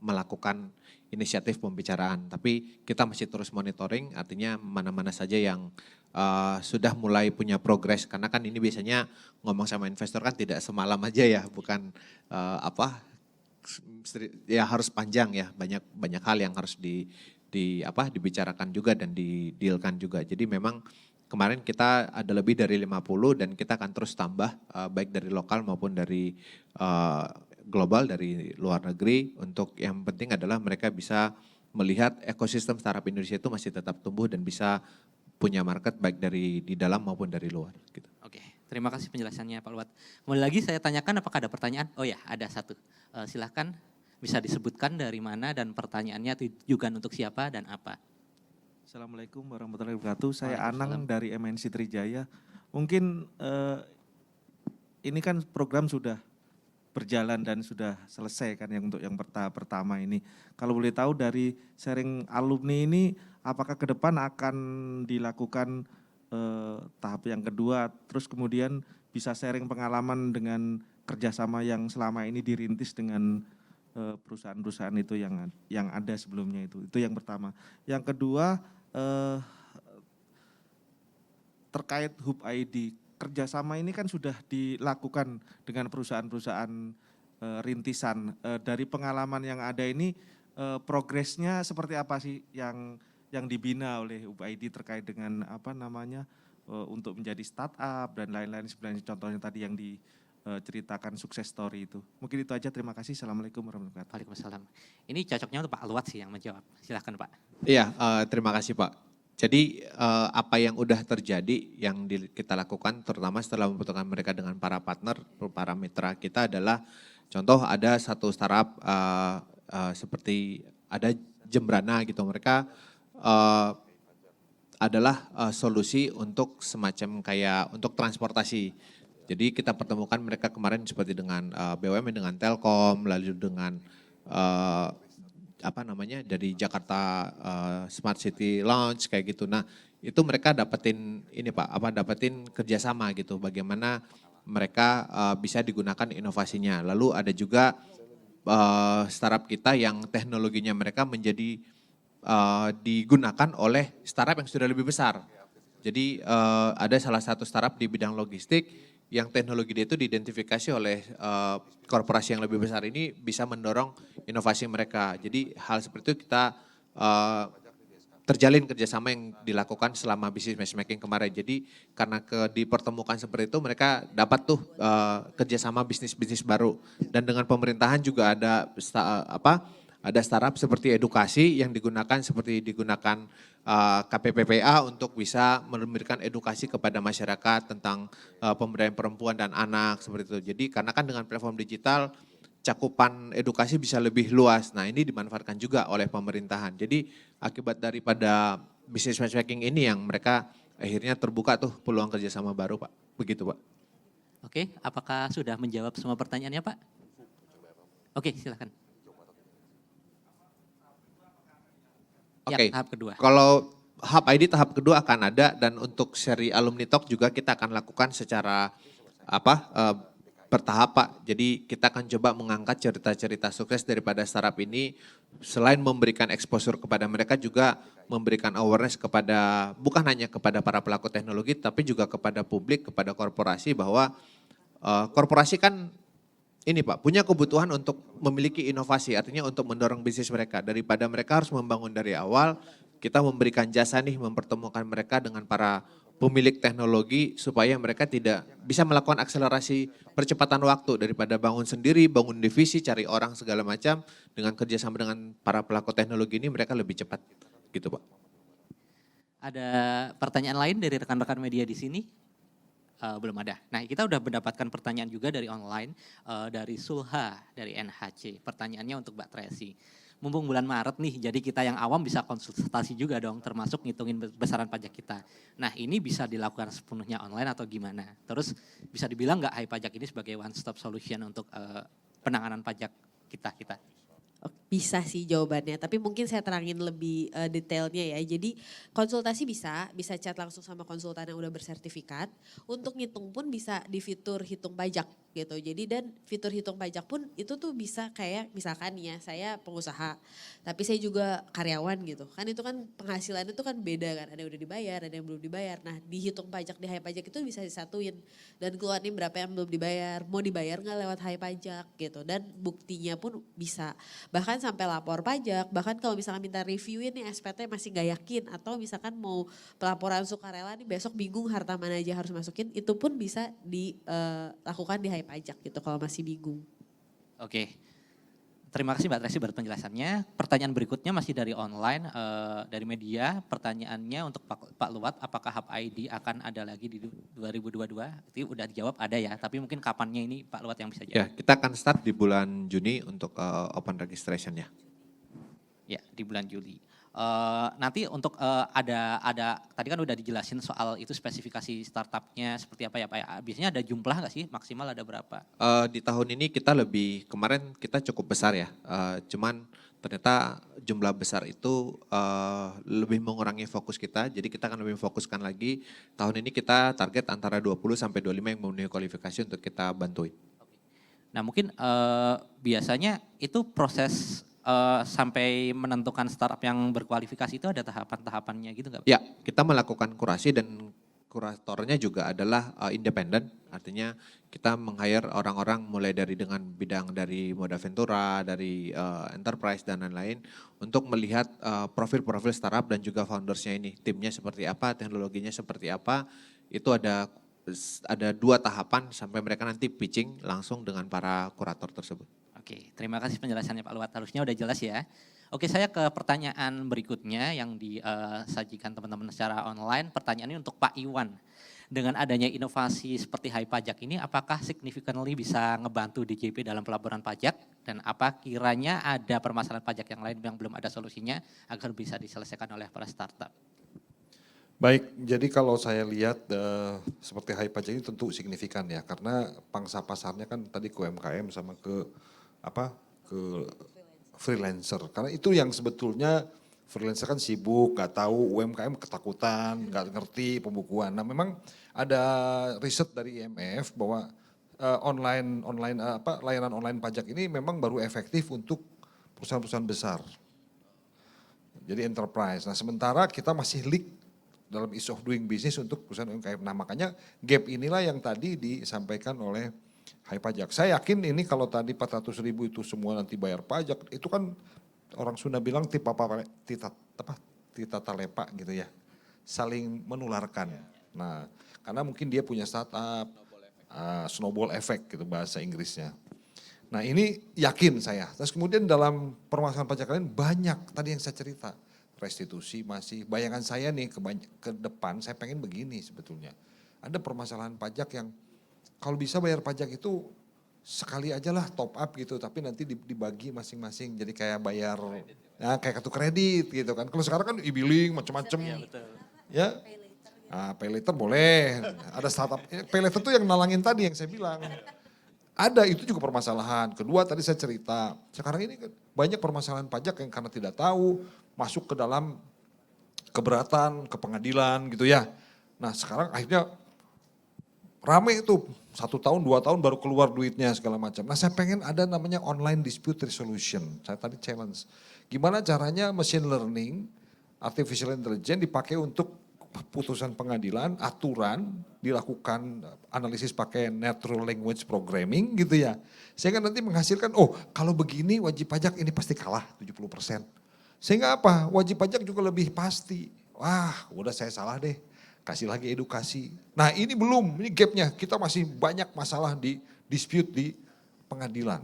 melakukan inisiatif pembicaraan. Tapi kita masih terus monitoring, artinya mana-mana saja yang sudah mulai punya progres. Karena kan ini biasanya ngomong sama investor kan tidak semalam aja ya, bukan ya harus panjang ya, banyak hal yang harus dibicarakan juga dan didealkan juga. Jadi memang kemarin kita ada lebih dari 50 dan kita akan terus tambah baik dari lokal maupun dari global, dari luar negeri, untuk yang penting adalah mereka bisa melihat ekosistem startup Indonesia itu masih tetap tumbuh dan bisa punya market baik dari di dalam maupun dari luar. Gitu. Oke, terima kasih penjelasannya Pak Luat. Kembali lagi saya tanyakan apakah ada pertanyaan? Oh ya, ada satu. Silahkan bisa disebutkan dari mana dan pertanyaannya ditujukan untuk siapa dan apa. Assalamualaikum warahmatullahi wabarakatuh. Saya Anang dari MNC Trijaya. Mungkin ini kan program sudah berjalan dan sudah selesai kan yang untuk yang tahap pertama ini. Kalau boleh tahu dari sharing alumni ini, apakah ke depan akan dilakukan tahap yang kedua, terus kemudian bisa sharing pengalaman dengan kerjasama yang selama ini dirintis dengan perusahaan-perusahaan itu yang ada sebelumnya itu yang pertama. Yang kedua, terkait Hub ID, kerjasama ini kan sudah dilakukan dengan perusahaan-perusahaan rintisan. Dari pengalaman yang ada ini, progresnya seperti apa sih yang dibina oleh Hub ID terkait dengan untuk menjadi startup dan lain-lain, sebenarnya contohnya tadi yang diceritakan sukses story itu. Mungkin itu aja, terima kasih. Assalamualaikum warahmatullahi wabarakatuh. Waalaikumsalam. Ini cocoknya untuk Pak Luat sih yang menjawab. Silahkan Pak. Iya, terima kasih Pak. Jadi apa yang udah terjadi yang kita lakukan terutama setelah membutuhkan mereka dengan para partner, para mitra kita adalah contoh ada satu startup seperti ada Jembrana gitu, mereka adalah solusi untuk semacam kayak untuk transportasi. Jadi kita pertemukan mereka kemarin seperti dengan BUMN, dengan Telkom, lalu dengan dari Jakarta Smart City Launch kayak gitu. Nah itu mereka dapetin dapetin kerjasama gitu, bagaimana mereka bisa digunakan inovasinya. Lalu ada juga startup kita yang teknologinya mereka menjadi digunakan oleh startup yang sudah lebih besar. Jadi ada salah satu startup di bidang logistik yang teknologi dia itu diidentifikasi oleh korporasi yang lebih besar ini bisa mendorong inovasi mereka. Jadi hal seperti itu kita terjalin kerjasama yang dilakukan selama business matchmaking kemarin. Jadi karena dipertemukan seperti itu mereka dapat tuh kerjasama bisnis baru. Dan dengan pemerintahan juga ada startup seperti edukasi yang digunakan KPPPA untuk bisa memberikan edukasi kepada masyarakat tentang pemberdayaan perempuan dan anak seperti itu. Jadi karena kan dengan platform digital cakupan edukasi bisa lebih luas. Nah ini dimanfaatkan juga oleh pemerintahan. Jadi akibat daripada business matchmaking ini yang mereka akhirnya terbuka tuh peluang kerjasama baru Pak. Begitu Pak. Oke, apakah sudah menjawab semua pertanyaannya Pak? Oke, silakan. Oke, tahap kedua. Kalau Hub ID tahap kedua akan ada dan untuk seri Alumni Talk juga kita akan lakukan secara bertahap Pak. Jadi kita akan coba mengangkat cerita-cerita sukses daripada startup ini. Selain memberikan exposure kepada mereka juga memberikan awareness kepada bukan hanya kepada para pelaku teknologi tapi juga kepada publik, kepada korporasi bahwa korporasi kan ini Pak, punya kebutuhan untuk memiliki inovasi, artinya untuk mendorong bisnis mereka. Daripada mereka harus membangun dari awal, kita memberikan jasa nih, mempertemukan mereka dengan para pemilik teknologi supaya mereka tidak bisa melakukan akselerasi percepatan waktu daripada bangun sendiri, bangun divisi, cari orang segala macam. Dengan kerjasama dengan para pelaku teknologi ini mereka lebih cepat gitu Pak. Ada pertanyaan lain dari rekan-rekan media di sini? Belum ada. Nah kita udah mendapatkan pertanyaan juga dari online, dari Sulha, dari NHC. Pertanyaannya untuk Mbak Tracy. Mumpung bulan Maret nih, jadi kita yang awam bisa konsultasi juga dong, termasuk ngitungin besaran pajak kita. Nah ini bisa dilakukan sepenuhnya online atau gimana? Terus bisa dibilang nggak Pajak ini sebagai one stop solution untuk penanganan pajak kita? Bisa sih jawabannya, tapi mungkin saya terangin lebih detailnya ya. Jadi konsultasi bisa chat langsung sama konsultan yang udah bersertifikat. Untuk ngitung pun bisa di fitur hitung pajak. gitu. Jadi dan fitur hitung pajak pun itu tuh bisa kayak misalkan ya saya pengusaha tapi saya juga karyawan gitu. Kan itu kan penghasilannya itu kan beda kan, ada yang udah dibayar, ada yang belum dibayar. Nah dihitung pajak di Hai Pajak itu bisa disatuin dan keluar nih berapa yang belum dibayar, mau dibayar nggak lewat Hai Pajak gitu. Dan buktinya pun bisa, bahkan sampai lapor pajak, bahkan kalau misalkan minta reviewin nih SPT masih nggak yakin atau misalkan mau pelaporan sukarela nih besok bingung harta mana aja harus masukin, itu pun bisa dilakukan di Hai Pajak gitu kalau masih bingung. Oke, terima kasih Mbak Tracy buat penjelasannya. Pertanyaan berikutnya masih dari online, dari media. Pertanyaannya untuk Pak Luat, apakah Hub ID akan ada lagi di 2022? Itu udah dijawab ada ya, tapi mungkin kapannya ini Pak Luat yang bisa jawab. Ya, kita akan start di bulan Juni untuk open registration ya. Ya, di bulan Juli. Nanti untuk ada tadi kan udah dijelasin soal itu spesifikasi startupnya seperti apa ya Pak ya. Biasanya ada jumlah nggak sih, maksimal ada berapa? Di tahun ini kita kemarin kita cukup besar ya, cuman ternyata jumlah besar itu lebih mengurangi fokus kita, jadi kita akan lebih fokuskan lagi. Tahun ini kita target antara 20 sampai 25 yang memenuhi kualifikasi untuk kita bantuin. Nah mungkin biasanya itu proses sampai menentukan startup yang berkualifikasi itu ada tahapan-tahapannya gitu nggak? Ya, kita melakukan kurasi dan kuratornya juga adalah independen, artinya kita meng-hire orang-orang mulai dari dengan bidang dari Moda Ventura, dari enterprise dan lain-lain untuk melihat profil-profil startup dan juga foundersnya ini, timnya seperti apa, teknologinya seperti apa, itu ada 2 tahapan sampai mereka nanti pitching langsung dengan para kurator tersebut. Oke, terima kasih penjelasannya Pak Luat, harusnya udah jelas ya. Oke, saya ke pertanyaan berikutnya yang disajikan teman-teman secara online. Pertanyaan ini untuk Pak Iwan. Dengan adanya inovasi seperti Hai Pajak ini, apakah significantly bisa ngebantu DJP dalam pelaporan pajak? Dan apa kiranya ada permasalahan pajak yang lain yang belum ada solusinya agar bisa diselesaikan oleh para startup? Baik, jadi kalau saya lihat seperti Hai Pajak ini tentu signifikan ya, karena pangsa pasarnya kan tadi ke UMKM sama ke freelancer. Karena itu yang sebetulnya freelancer kan sibuk, nggak tahu, UMKM ketakutan, nggak ngerti pembukuan. Nah memang ada riset dari IMF bahwa layanan online pajak ini memang baru efektif untuk perusahaan-perusahaan besar. Jadi enterprise. Nah sementara kita masih leak dalam ease of doing business untuk perusahaan UMKM. Nah makanya gap inilah yang tadi disampaikan oleh Hai Pajak. Saya yakin ini kalau tadi 400.000 itu semua nanti bayar pajak, itu kan orang Sunda bilang tita talepa gitu ya, saling menularkan. Nah karena mungkin dia punya startup, snowball effect gitu bahasa Inggrisnya. Nah ini yakin saya. Terus kemudian dalam permasalahan pajak lain banyak tadi yang saya cerita. Restitusi masih, bayangan saya nih ke depan saya pengen begini sebetulnya. Ada permasalahan pajak yang kalau bisa bayar pajak itu sekali aja lah top up gitu, tapi nanti dibagi masing-masing jadi kayak bayar, ya kayak kartu kredit gitu kan. Kalau sekarang kan e-billing macam-macam. Ya, nah, pay later boleh, ada startup, pay later tuh yang nalangin tadi yang saya bilang. Ada, itu juga permasalahan. Kedua tadi saya cerita, sekarang ini banyak permasalahan pajak yang karena tidak tahu, masuk ke dalam keberatan, ke pengadilan gitu ya. Nah sekarang akhirnya rame itu 1 tahun, 2 tahun baru keluar duitnya segala macam. Nah saya pengen ada namanya online dispute resolution. Saya tadi challenge. Gimana caranya machine learning, artificial intelligence dipakai untuk putusan pengadilan, aturan, dilakukan analisis pakai natural language programming gitu ya. Sehingga nanti menghasilkan, oh kalau begini wajib pajak ini pasti kalah 70%. Sehingga apa? Wajib pajak juga lebih pasti. Wah udah saya salah deh. Kasih lagi edukasi. Nah ini belum, ini gapnya. Kita masih banyak masalah di dispute di pengadilan.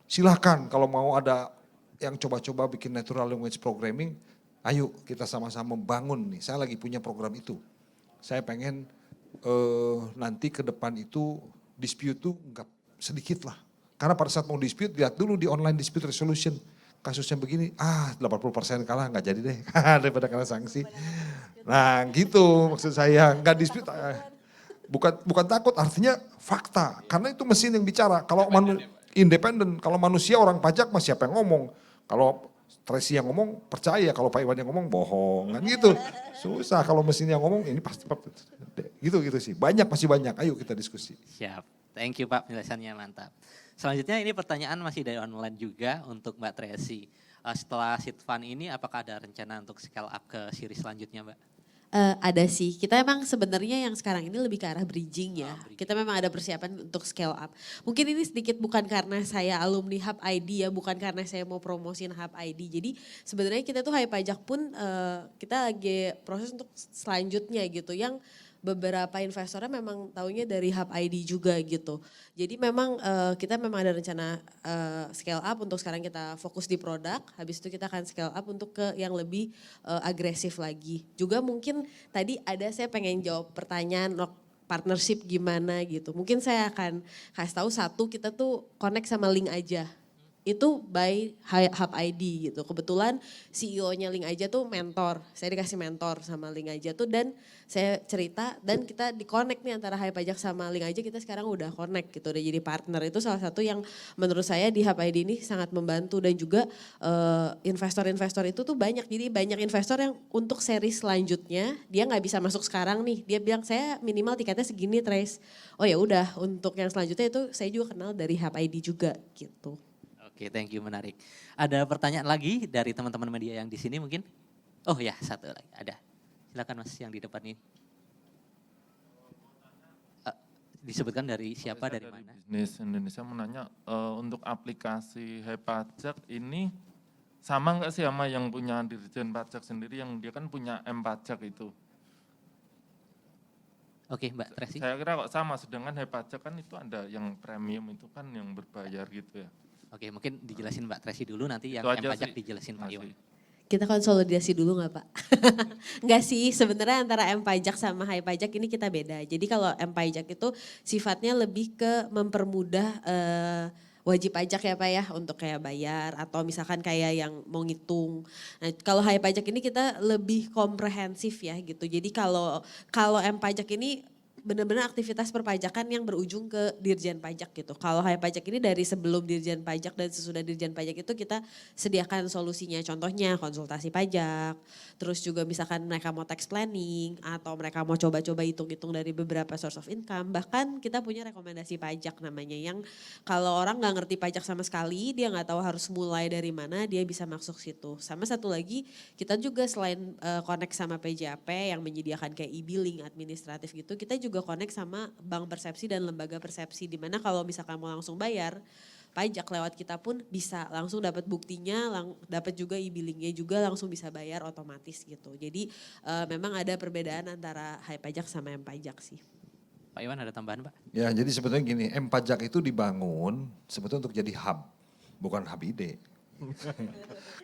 Silahkan kalau mau ada yang coba-coba bikin natural language programming, ayo kita sama-sama bangun nih. Saya lagi punya program itu. Saya pengen nanti ke depan itu dispute tuh enggak sedikit lah. Karena pada saat mau dispute, lihat dulu di online dispute resolution. Kasusnya begini, 80% kalah nggak jadi deh, daripada kena sanksi. Nah gitu maksud saya, nggak dispute, bukan takut, artinya fakta. Karena itu mesin yang bicara, kalau independen, kalau manusia orang pajak masih siapa yang ngomong. Kalau Tracy yang ngomong percaya, kalau Pak Iwan yang ngomong bohong, kan gitu. Susah kalau mesin yang ngomong ini pasti, gitu sih. Masih banyak, ayo kita diskusi. Siap. Thank you Pak, penjelasannya mantap. Selanjutnya ini pertanyaan masih dari online juga untuk Mbak Tracy. Setelah seed fund ini apakah ada rencana untuk scale up ke seri selanjutnya Mbak? Ada sih, kita emang sebenarnya yang sekarang ini lebih ke arah bridging ya. Kita memang ada persiapan untuk scale up. Mungkin ini sedikit bukan karena saya alumni Hub ID ya, bukan karena saya mau promosiin Hub ID. Jadi sebenarnya kita tuh Hai Pajak pun kita lagi proses untuk selanjutnya gitu. Yang beberapa investornya memang taunya dari Hub ID juga gitu. Jadi memang kita memang ada rencana scale up untuk sekarang kita fokus di produk. Habis itu kita akan scale up untuk ke yang lebih agresif lagi. Juga mungkin tadi saya pengen jawab pertanyaan partnership gimana gitu. Mungkin saya akan kasih tahu satu, kita tuh connect sama Link aja. Itu by Hub ID gitu. Kebetulan CEO-nya Link aja tuh mentor. Saya dikasih mentor sama Link aja tuh dan saya cerita dan kita di-connect nih antara Hai Pajak sama Link aja, kita sekarang udah connect gitu, udah jadi partner. Itu salah satu yang menurut saya di Hub ID ini sangat membantu dan juga investor-investor itu tuh banyak. Jadi banyak investor yang untuk seri selanjutnya dia nggak bisa masuk sekarang nih. Dia bilang saya minimal tiketnya segini Trace. Oh ya udah, untuk yang selanjutnya itu saya juga kenal dari Hub ID juga gitu. Oke, thank you, menarik. Ada pertanyaan lagi dari teman-teman media yang di sini mungkin? Oh ya, satu lagi ada. Silakan Mas yang di depan ini. Disebutkan dari siapa, dari mana? Bisnis Indonesia menanya untuk aplikasi Hai Pajak ini sama nggak sih sama yang punya Dirjen Pajak sendiri, yang dia kan punya M-Pajak itu? Oke, Mbak Tracy. Saya kira kok sama, sedangkan Hai Pajak kan itu ada yang premium itu kan yang berbayar gitu ya. Oke, mungkin dijelasin Mbak Tracy dulu, nanti yang M-Pajak dijelasin Pak Iwan. Kita konsolidasi dulu nggak Pak? Enggak sih, sebenarnya antara M-Pajak sama Hai Pajak ini kita beda. Jadi kalau M-Pajak itu sifatnya lebih ke mempermudah wajib pajak ya Pak ya, untuk kayak bayar atau misalkan kayak yang mau ngitung. Nah kalau Hai Pajak ini kita lebih komprehensif ya gitu. Jadi kalau M-Pajak ini benar-benar aktivitas perpajakan yang berujung ke Dirjen Pajak gitu. Kalau Hai Pajak ini dari sebelum Dirjen Pajak dan sesudah Dirjen Pajak itu kita sediakan solusinya. Contohnya konsultasi pajak, terus juga misalkan mereka mau tax planning atau mereka mau coba-coba hitung-hitung dari beberapa source of income. Bahkan kita punya rekomendasi pajak namanya, yang kalau orang nggak ngerti pajak sama sekali, dia nggak tahu harus mulai dari mana, dia bisa masuk situ. Sama satu lagi, kita juga selain connect sama PJAP yang menyediakan kayak e-billing administratif gitu, kita juga connect sama bank persepsi dan lembaga persepsi, di mana kalau misalkan mau langsung bayar pajak lewat kita pun bisa langsung dapat buktinya, dapat juga e-billingnya juga, langsung bisa bayar otomatis gitu. Jadi memang ada perbedaan antara Hai Pajak sama M-Pajak sih. Pak Iwan ada tambahan Pak? Ya jadi sebetulnya gini, M-Pajak itu dibangun sebetulnya untuk jadi hub, bukan hub ide.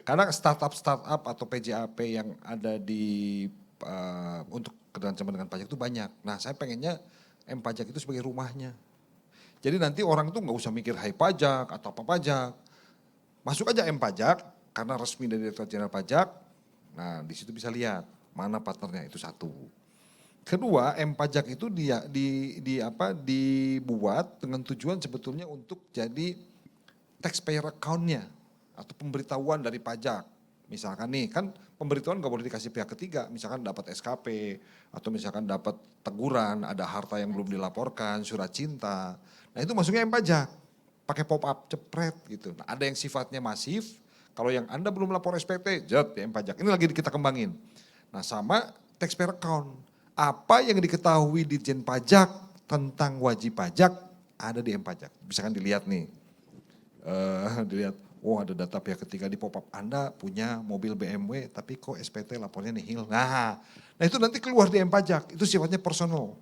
Karena startup atau PJAP yang ada di untuk kerjasama dengan pajak itu banyak. Nah saya pengennya M-Pajak itu sebagai rumahnya. Jadi nanti orang tuh nggak usah mikir Hai Pajak atau apa pajak. Masuk aja M-Pajak karena resmi dari Direktorat Jenderal Pajak. Nah di situ bisa lihat mana partnernya, itu satu. Kedua, M-Pajak itu dibuat dengan tujuan sebetulnya untuk jadi taxpayer account-nya atau pemberitahuan dari pajak. Misalkan nih, kan pemberitahuan gak boleh dikasih pihak ketiga, misalkan dapat SKP, atau misalkan dapat teguran, ada harta yang belum dilaporkan, surat cinta. Nah itu masuknya M-Pajak, pakai pop-up, cepret gitu. Nah ada yang sifatnya masif, kalau yang Anda belum lapor SPT, jet ya M-Pajak. Ini lagi kita kembangin. Nah sama taxpayer account, apa yang diketahui Ditjen Pajak tentang wajib pajak ada di M-Pajak. Misalkan dilihat nih, dilihat. Oh ada data pihak ketiga di pop-up, Anda punya mobil BMW tapi kok SPT lapornya nihil. Nah itu nanti keluar di M-Pajak, itu sifatnya personal.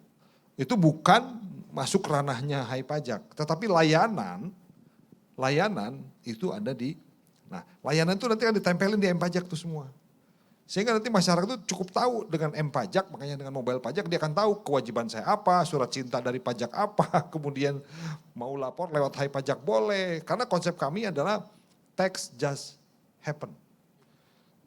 Itu bukan masuk ranahnya Hai Pajak, tetapi layanan itu ada di, nah layanan itu nanti akan ditempelin di M-Pajak tuh semua. Sehingga nanti masyarakat itu cukup tahu dengan M-Pajak, makanya dengan mobile pajak dia akan tahu kewajiban saya apa, surat cinta dari pajak apa, kemudian mau lapor lewat Hai Pajak boleh. Karena konsep kami adalah tax just happen.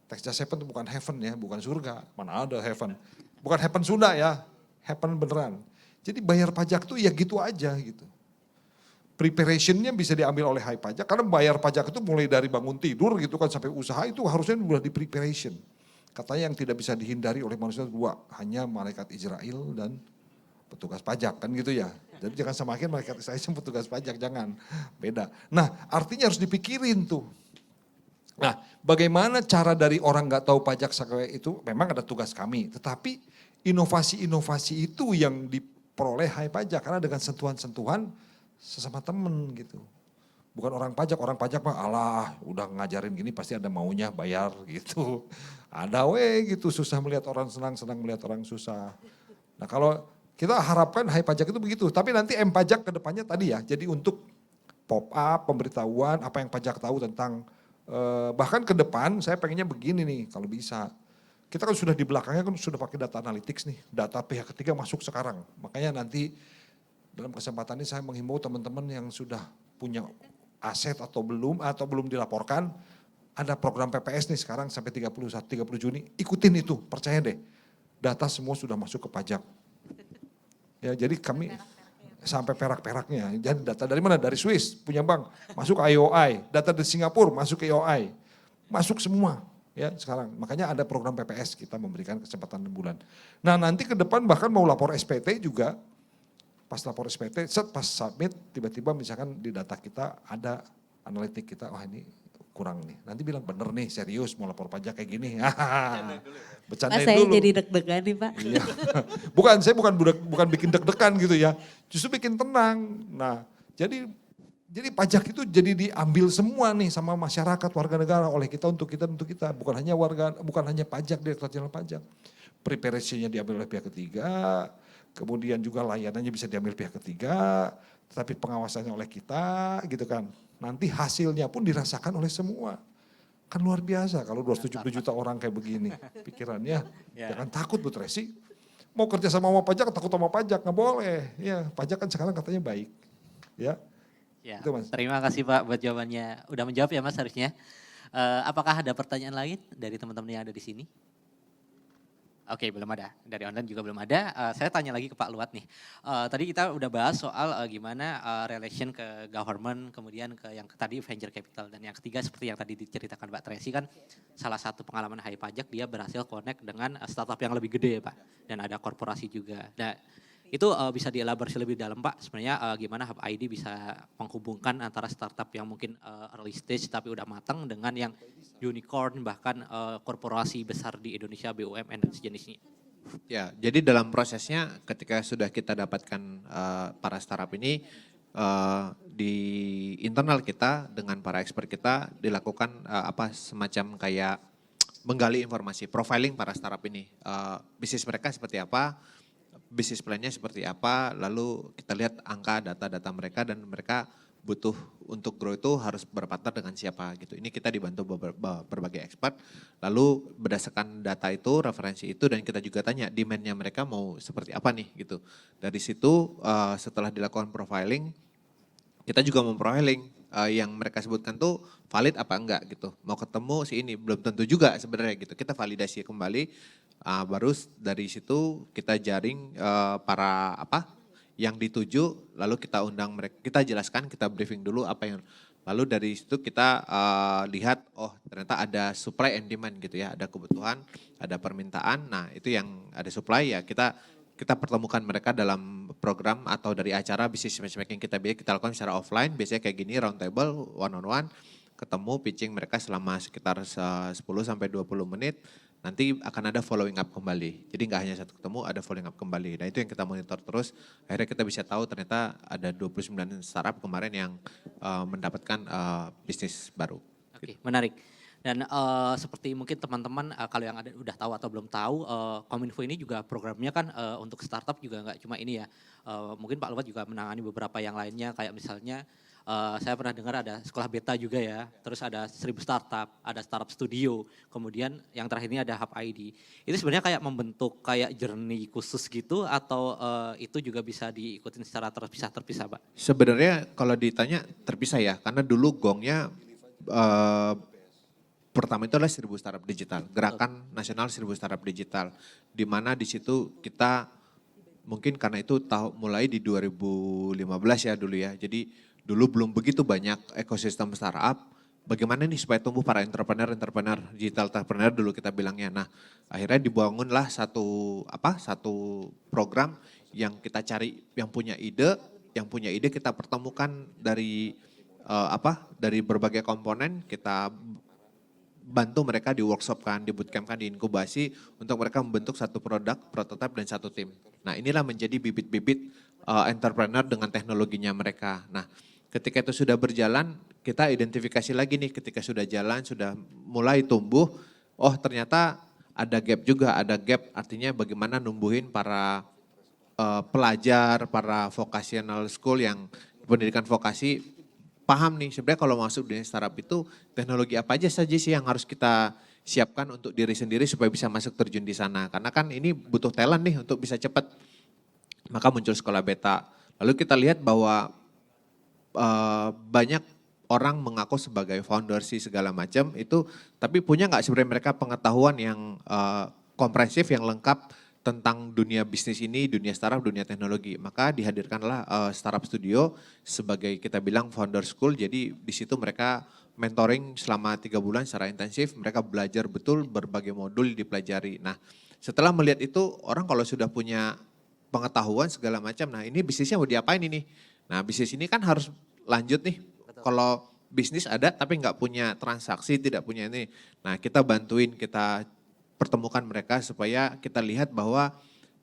Tax just happen itu bukan heaven ya, bukan surga. Mana ada heaven. Bukan heaven Sunda ya, happen beneran. Jadi bayar pajak tuh ya gitu aja gitu. Preparationnya bisa diambil oleh Hai Pajak, karena bayar pajak itu mulai dari bangun tidur gitu kan sampai usaha itu harusnya sudah di preparation. Katanya yang tidak bisa dihindari oleh manusia dua, hanya malaikat Israel dan petugas pajak kan gitu ya. Jadi jangan samakin malaikat Israel sama petugas pajak, jangan. Beda. Nah artinya harus dipikirin tuh. Nah bagaimana cara dari orang nggak tahu pajak itu memang ada tugas kami. Tetapi inovasi-inovasi itu yang diperoleh Hai Pajak. Karena dengan sentuhan-sentuhan sesama temen gitu. Bukan orang pajak mah alah udah ngajarin gini pasti ada maunya bayar gitu. Ada gitu susah melihat orang senang melihat orang susah. Nah kalau kita harapkan Hai Pajak itu begitu. Tapi nanti M Pajak ke depannya tadi ya. Jadi untuk pop up, pemberitahuan, apa yang pajak tahu tentang. Bahkan ke depan saya pengennya begini nih kalau bisa. Kita kan sudah di belakangnya kan sudah pakai data analytics nih. Data pihak ketiga masuk sekarang. Makanya nanti dalam kesempatan ini saya menghimbau teman-teman yang sudah punya aset atau belum dilaporkan. Ada program PPS nih sekarang sampai 30 Juni. Ikutin itu, percaya deh. Data semua sudah masuk ke pajak. Ya, jadi kami sampai perak-peraknya. Jadi data dari mana? Dari Swiss punya bank, masuk ke IOI. Data dari Singapura masuk ke IOI. Masuk semua ya sekarang. Makanya ada program PPS kita memberikan kesempatan 6 bulan. Nah nanti ke depan bahkan mau lapor SPT juga. Pas lapor SPT, pas submit tiba-tiba misalkan di data kita ada analitik kita, wah ini kurang nih. Nanti bilang bener nih serius mau lapor pajak kayak gini. Bercandain Pak, saya dulu. jadi deg-degan nih Pak. Iya. Saya bukan bikin deg-degan gitu ya. Justru bikin tenang. Nah, jadi pajak itu jadi diambil semua nih sama masyarakat warga negara oleh kita untuk kita. Bukan hanya pajak, Direktorat Jenderal Pajak. Preparasinya diambil oleh pihak ketiga, kemudian juga layanannya bisa diambil pihak ketiga, tetapi pengawasannya oleh kita gitu kan. Nanti hasilnya pun dirasakan oleh semua. Kan luar biasa kalau 270 juta orang kayak begini pikirannya. Jangan takut Bu Tracy. Mau kerja sama pajak takut sama pajak, nggak boleh. Ya, pajak kan sekarang katanya baik. Ya. Ya, itu, Mas. terima kasih Pak buat jawabannya. Udah menjawab ya Mas harusnya. Apakah ada pertanyaan lain dari teman-teman yang ada di sini? Oke, belum ada. Dari online juga belum ada. Saya tanya lagi ke Pak Luat nih. Tadi kita udah bahas soal gimana relation ke government, kemudian ke yang tadi venture capital. Dan yang ketiga seperti yang tadi diceritakan Pak Tracy kan salah satu pengalaman Hai Pajak dia berhasil connect dengan startup yang lebih gede ya Pak. Dan ada korporasi juga. Nah itu bisa dielaborasi lebih dalam Pak. Sebenarnya gimana Hub ID bisa menghubungkan antara startup yang mungkin early stage tapi udah matang dengan yang unicorn bahkan korporasi besar di Indonesia, BUMN dan sejenisnya. Ya, jadi dalam prosesnya ketika sudah kita dapatkan para startup ini di internal kita dengan para expert kita dilakukan semacam kayak menggali informasi, profiling para startup ini. Bisnis mereka seperti apa, bisnis plan-nya seperti apa, lalu kita lihat angka data-data mereka dan mereka butuh untuk grow itu harus berpartner dengan siapa gitu. Ini kita dibantu berbagai expert, lalu berdasarkan data itu, referensi itu dan kita juga tanya demand-nya mereka mau seperti apa nih gitu. Dari situ setelah dilakukan profiling, kita juga memprofiling yang mereka sebutkan tuh valid apa enggak gitu. Mau ketemu si ini belum tentu juga sebenarnya gitu. Kita validasi kembali, baru dari situ kita jaring para yang dituju, lalu kita undang mereka, kita jelaskan, kita briefing dulu apa yang, lalu dari situ kita lihat, oh ternyata ada supply and demand gitu ya, ada kebutuhan, ada permintaan, nah itu yang ada supply ya kita pertemukan mereka dalam program atau dari acara business matchmaking kita lakukan secara offline, biasanya kayak gini round table, one on one, ketemu pitching mereka selama sekitar 10-20 menit. Nanti akan ada following up kembali. Jadi nggak hanya satu ketemu, ada following up kembali. Nah itu yang kita monitor terus. Akhirnya kita bisa tahu ternyata ada 29 startup kemarin yang mendapatkan bisnis baru. Oke, menarik. Dan seperti mungkin teman-teman kalau yang ada udah tahu atau belum tahu, Kominfo ini juga programnya kan untuk startup juga nggak cuma ini ya. Mungkin Pak Luat juga menangani beberapa yang lainnya kayak misalnya saya pernah dengar ada sekolah beta juga ya, terus ada 1000 startup, ada startup studio, kemudian yang terakhir ini ada Hub ID. Itu sebenarnya kayak membentuk kayak journey khusus gitu atau itu juga bisa diikutin secara terpisah-terpisah Pak? Sebenarnya kalau ditanya terpisah ya, karena dulu gongnya pertama itu adalah 1000 startup digital, gerakan nasional 1000 startup digital, di mana di situ kita mungkin karena itu mulai di 2015 ya dulu ya, jadi dulu belum begitu banyak ekosistem startup bagaimana nih supaya tumbuh para entrepreneur, digital entrepreneur dulu kita bilangnya. Nah, akhirnya dibangunlah satu program yang kita cari yang punya ide kita pertemukan dari dari berbagai komponen, kita bantu mereka di workshop kan, di bootcamp kan, di inkubasi untuk mereka membentuk satu produk, prototipe dan satu tim. Nah, inilah menjadi bibit-bibit entrepreneur dengan teknologinya mereka. Nah, ketika itu sudah berjalan, kita identifikasi lagi nih ketika sudah jalan, sudah mulai tumbuh, oh ternyata ada gap juga, ada gap artinya bagaimana numbuhin para pelajar, para vocational school yang pendidikan vokasi, paham nih sebenarnya kalau masuk dunia startup itu teknologi apa aja saja sih yang harus kita siapkan untuk diri sendiri supaya bisa masuk terjun di sana. Karena kan ini butuh talent nih untuk bisa cepat. Maka muncul sekolah beta. Lalu kita lihat bahwa banyak orang mengaku sebagai founder sih segala macam itu, tapi punya nggak sebenarnya mereka pengetahuan yang komprehensif, yang lengkap tentang dunia bisnis ini, dunia startup, dunia teknologi. Maka dihadirkanlah Startup Studio sebagai kita bilang founder school. Jadi di situ mereka mentoring selama 3 bulan secara intensif. Mereka belajar betul berbagai modul dipelajari. Nah setelah melihat itu orang kalau sudah punya pengetahuan segala macam, nah ini bisnisnya mau diapain ini? Nah bisnis ini kan harus lanjut nih. Kalau bisnis ada tapi nggak punya transaksi, tidak punya ini. Nah kita bantuin, kita pertemukan mereka supaya kita lihat bahwa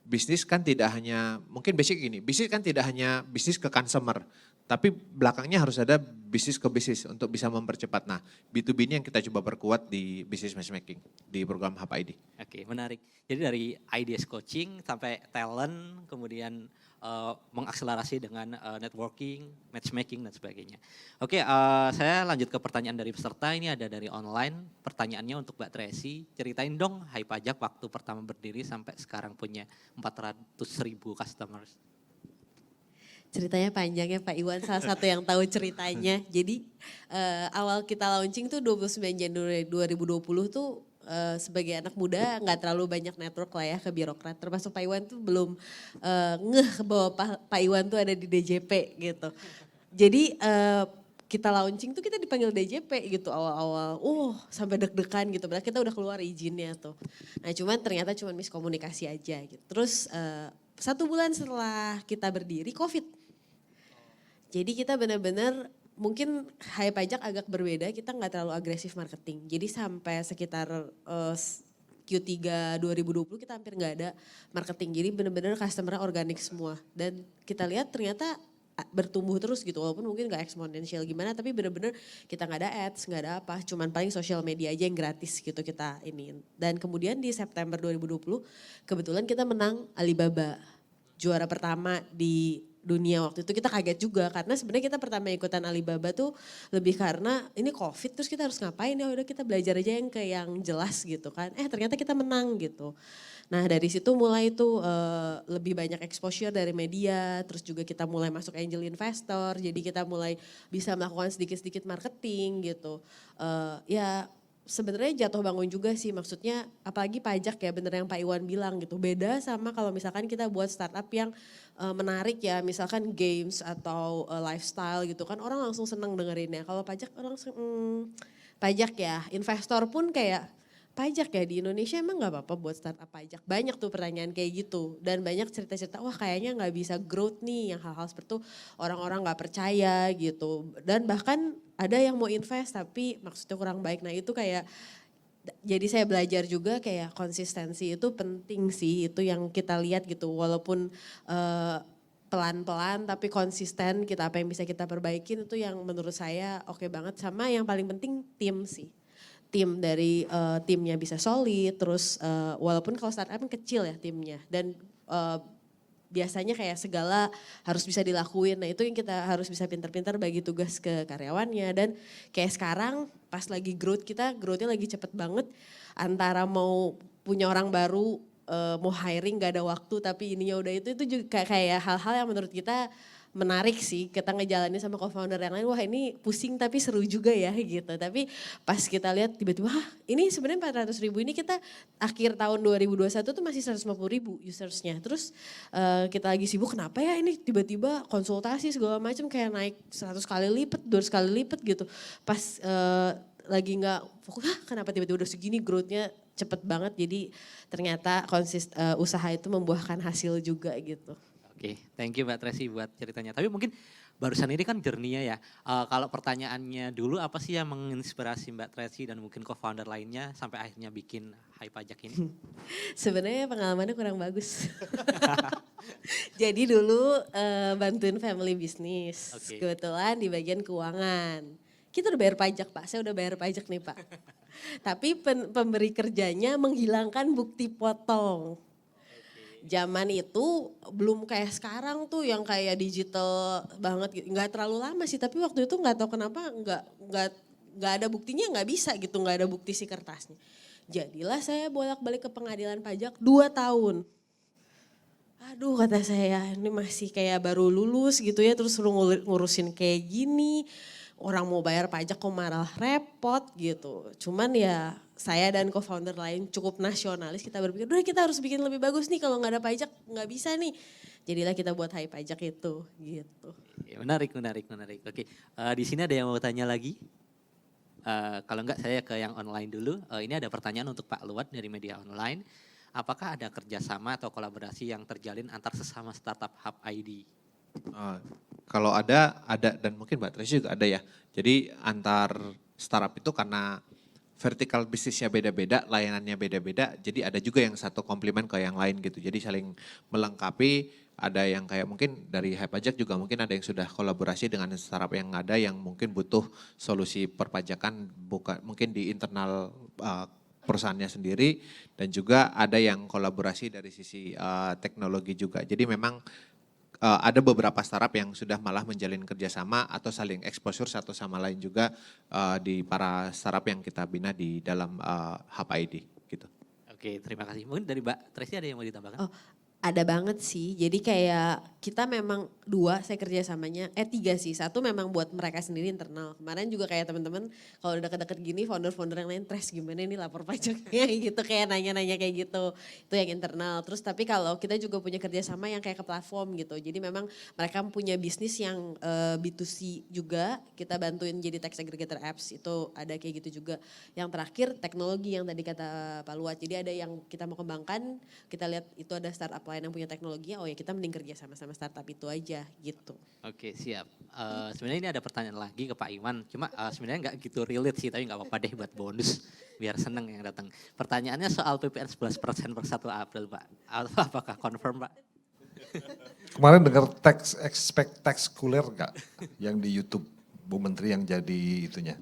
bisnis kan tidak hanya, mungkin basic gini, bisnis kan tidak hanya bisnis ke consumer, tapi belakangnya harus ada bisnis ke bisnis untuk bisa mempercepat. Nah B2B ini yang kita coba perkuat di business matchmaking, di program Hub ID. Oke, menarik. Jadi dari ideas coaching sampai talent, kemudian mengakselerasi dengan networking, matchmaking dan sebagainya. Oke, saya lanjut ke pertanyaan dari peserta. Ini ada dari online. Pertanyaannya untuk Mbak Tracy. Ceritain dong Hai Pajak waktu pertama berdiri sampai sekarang punya 400.000 customers. Ceritanya panjang ya Pak Iwan, salah satu yang tahu ceritanya. Jadi awal kita launching tuh 29 Januari 2020 tuh sebagai anak muda nggak terlalu banyak network lah ya ke birokrat. Termasuk Pak Iwan tuh belum ngeh bahwa Pak Iwan tuh ada di DJP gitu. Jadi kita launching tuh kita dipanggil DJP gitu awal-awal. Sampai deg-degan gitu. Padahal kita udah keluar izinnya tuh. Nah ternyata cuma miskomunikasi aja gitu. Terus 1 bulan setelah kita berdiri COVID. Jadi kita benar-benar mungkin Hai Pajak agak berbeda, kita nggak terlalu agresif marketing. Jadi sampai sekitar Q3 2020 kita hampir nggak ada marketing. Jadi benar-benar customer organik semua. Dan kita lihat ternyata bertumbuh terus gitu, walaupun mungkin nggak eksponensial gimana, tapi benar-benar kita nggak ada ads, nggak ada apa, cuman paling sosial media aja yang gratis gitu kita ini. Dan kemudian di September 2020 kebetulan kita menang Alibaba, juara pertama di dunia. Waktu itu kita kaget juga karena sebenarnya kita pertama ikutan Alibaba tuh lebih karena ini COVID terus kita harus ngapain, ya udah kita belajar aja yang jelas gitu kan. Ternyata kita menang gitu. Nah dari situ mulai tuh lebih banyak exposure dari media, terus juga kita mulai masuk angel investor, jadi kita mulai bisa melakukan sedikit-sedikit marketing gitu. Ya sebenarnya jatuh bangun juga sih, maksudnya apalagi pajak ya, bener yang Pak Iwan bilang gitu. Beda sama kalau misalkan kita buat startup yang menarik ya, misalkan games atau lifestyle gitu kan, orang langsung seneng dengerinnya. Kalau pajak orang pajak ya, investor pun kayak pajak ya di Indonesia emang gak apa-apa buat startup pajak. Banyak tuh pertanyaan kayak gitu dan banyak cerita-cerita wah kayaknya gak bisa growth nih, yang hal-hal seperti itu orang-orang gak percaya gitu. Dan bahkan ada yang mau invest tapi maksudnya kurang baik. Nah itu kayak, jadi saya belajar juga kayak konsistensi itu penting sih, itu yang kita lihat gitu. Walaupun pelan-pelan tapi konsisten, kita apa yang bisa kita perbaikin itu yang menurut saya oke banget. Sama yang paling penting tim sih. Tim dari timnya bisa solid, terus walaupun kalau startup kan kecil ya timnya dan biasanya kayak segala harus bisa dilakuin. Nah itu yang kita harus bisa pintar-pintar bagi tugas ke karyawannya. Dan kayak sekarang pas lagi growth-nya lagi cepet banget. Antara mau punya orang baru, mau hiring gak ada waktu tapi ininya udah itu juga kayak hal-hal yang menurut kita menarik sih, kita ngejalanin sama co-founder yang lain, wah ini pusing tapi seru juga ya gitu. Tapi pas kita lihat tiba-tiba, ini sebenarnya 400.000 ini kita akhir tahun 2021 tuh masih 150.000 usersnya. Terus kita lagi sibuk, kenapa ya ini tiba-tiba konsultasi segala macam kayak naik 100 kali lipat, 200 kali lipat gitu. Pas lagi nggak fokus, kenapa tiba-tiba udah segini growth-nya cepet banget. Jadi ternyata usaha itu membuahkan hasil juga gitu. Oke, thank you Mbak Tracy buat ceritanya. Tapi mungkin barusan ini kan journey-nya ya. Kalau pertanyaannya dulu apa sih yang menginspirasi Mbak Tracy dan mungkin co-founder lainnya sampai akhirnya bikin Hai Pajak ini? Sebenarnya pengalamannya kurang bagus. Jadi dulu bantuin family business. Oke. Kebetulan di bagian keuangan. Kita udah bayar pajak Pak, saya udah bayar pajak nih Pak. Tapi pemberi kerjanya menghilangkan bukti potong. Zaman itu belum kayak sekarang tuh yang kayak digital banget gitu. Nggak terlalu lama sih, tapi waktu itu nggak tahu kenapa nggak ada buktinya, nggak bisa gitu, nggak ada bukti si kertasnya. Jadilah saya bolak-balik ke pengadilan pajak 2 tahun. Aduh kata saya, ini masih kayak baru lulus gitu ya, terus suruh ngurusin kayak gini. Orang mau bayar pajak kok malah repot gitu. Cuman ya saya dan co-founder lain cukup nasionalis, kita berpikir udah kita harus bikin lebih bagus nih, kalau nggak ada pajak nggak bisa nih. Jadilah kita buat Hai Pajak itu gitu. Ya, menarik. Oke, di sini ada yang mau tanya lagi? Kalau enggak saya ke yang online dulu. Ini ada pertanyaan untuk Pak Luat dari media online. Apakah ada kerjasama atau kolaborasi yang terjalin antar sesama startup Hub ID? Kalau ada dan mungkin Mbak Tracy juga ada ya. Jadi antar startup itu karena vertikal bisnisnya beda-beda, layanannya beda-beda, jadi ada juga yang satu komplement ke yang lain gitu. Jadi saling melengkapi, ada yang kayak mungkin dari Hai Pajak juga mungkin ada yang sudah kolaborasi dengan startup yang ada yang mungkin butuh solusi perpajakan bukan mungkin di internal perusahaannya sendiri, dan juga ada yang kolaborasi dari sisi teknologi juga. Jadi memang ada beberapa startup yang sudah malah menjalin kerjasama atau saling exposure satu sama lain juga di para startup yang kita bina di dalam Hub ID gitu. Oke, terima kasih. Mungkin dari Mbak Tracy ada yang mau ditambahkan? Oh, ada banget sih. Jadi kayak kita memang 2 saya kerjasamanya, 3 sih. 1 memang buat mereka sendiri internal. Kemarin juga kayak teman-teman kalau udah deket-deket gini founder-founder yang lain, Tres gimana nih lapor pajaknya gitu, kayak nanya-nanya kayak gitu. Itu yang internal. Terus tapi kalau kita juga punya kerjasama yang kayak ke platform gitu. Jadi memang mereka punya bisnis yang B2C juga. Kita bantuin jadi tax aggregator apps, itu ada kayak gitu juga. Yang terakhir teknologi yang tadi kata Pak Luat. Jadi ada yang kita mau kembangkan, kita lihat itu ada startup lain yang punya teknologi, oh ya kita mending kerja sama-sama startup itu aja gitu. Oke, siap. Sebenarnya ini ada pertanyaan lagi ke Pak Iwan, cuma sebenarnya nggak gitu relate sih, tapi nggak apa-apa deh buat bonus biar seneng yang datang. Pertanyaannya soal PPN 11% per 1 April Pak, apakah confirm Pak? Kemarin dengar spektakuler nggak yang di YouTube Bu Menteri yang jadi itunya,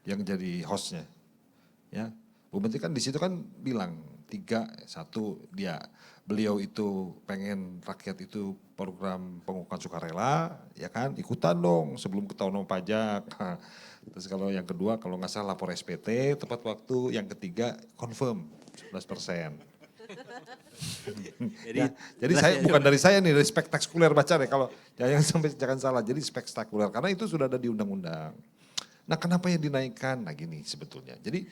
yang jadi hostnya, ya Bu Menteri kan di situ kan bilang 1 beliau itu pengen rakyat itu program pengukuran sukarela, ya kan, ikutan dong sebelum ketahuan pajak. Terus kalau yang kedua, kalau nggak salah lapor SPT tepat waktu. Yang ketiga confirm 11%. Jadi saya bukan dari saya nih, dari spektakuler baca deh kalau jangan salah. Jadi spektakuler karena itu sudah ada di undang-undang. Nah kenapa yang dinaikkan? Nah gini sebetulnya. Jadi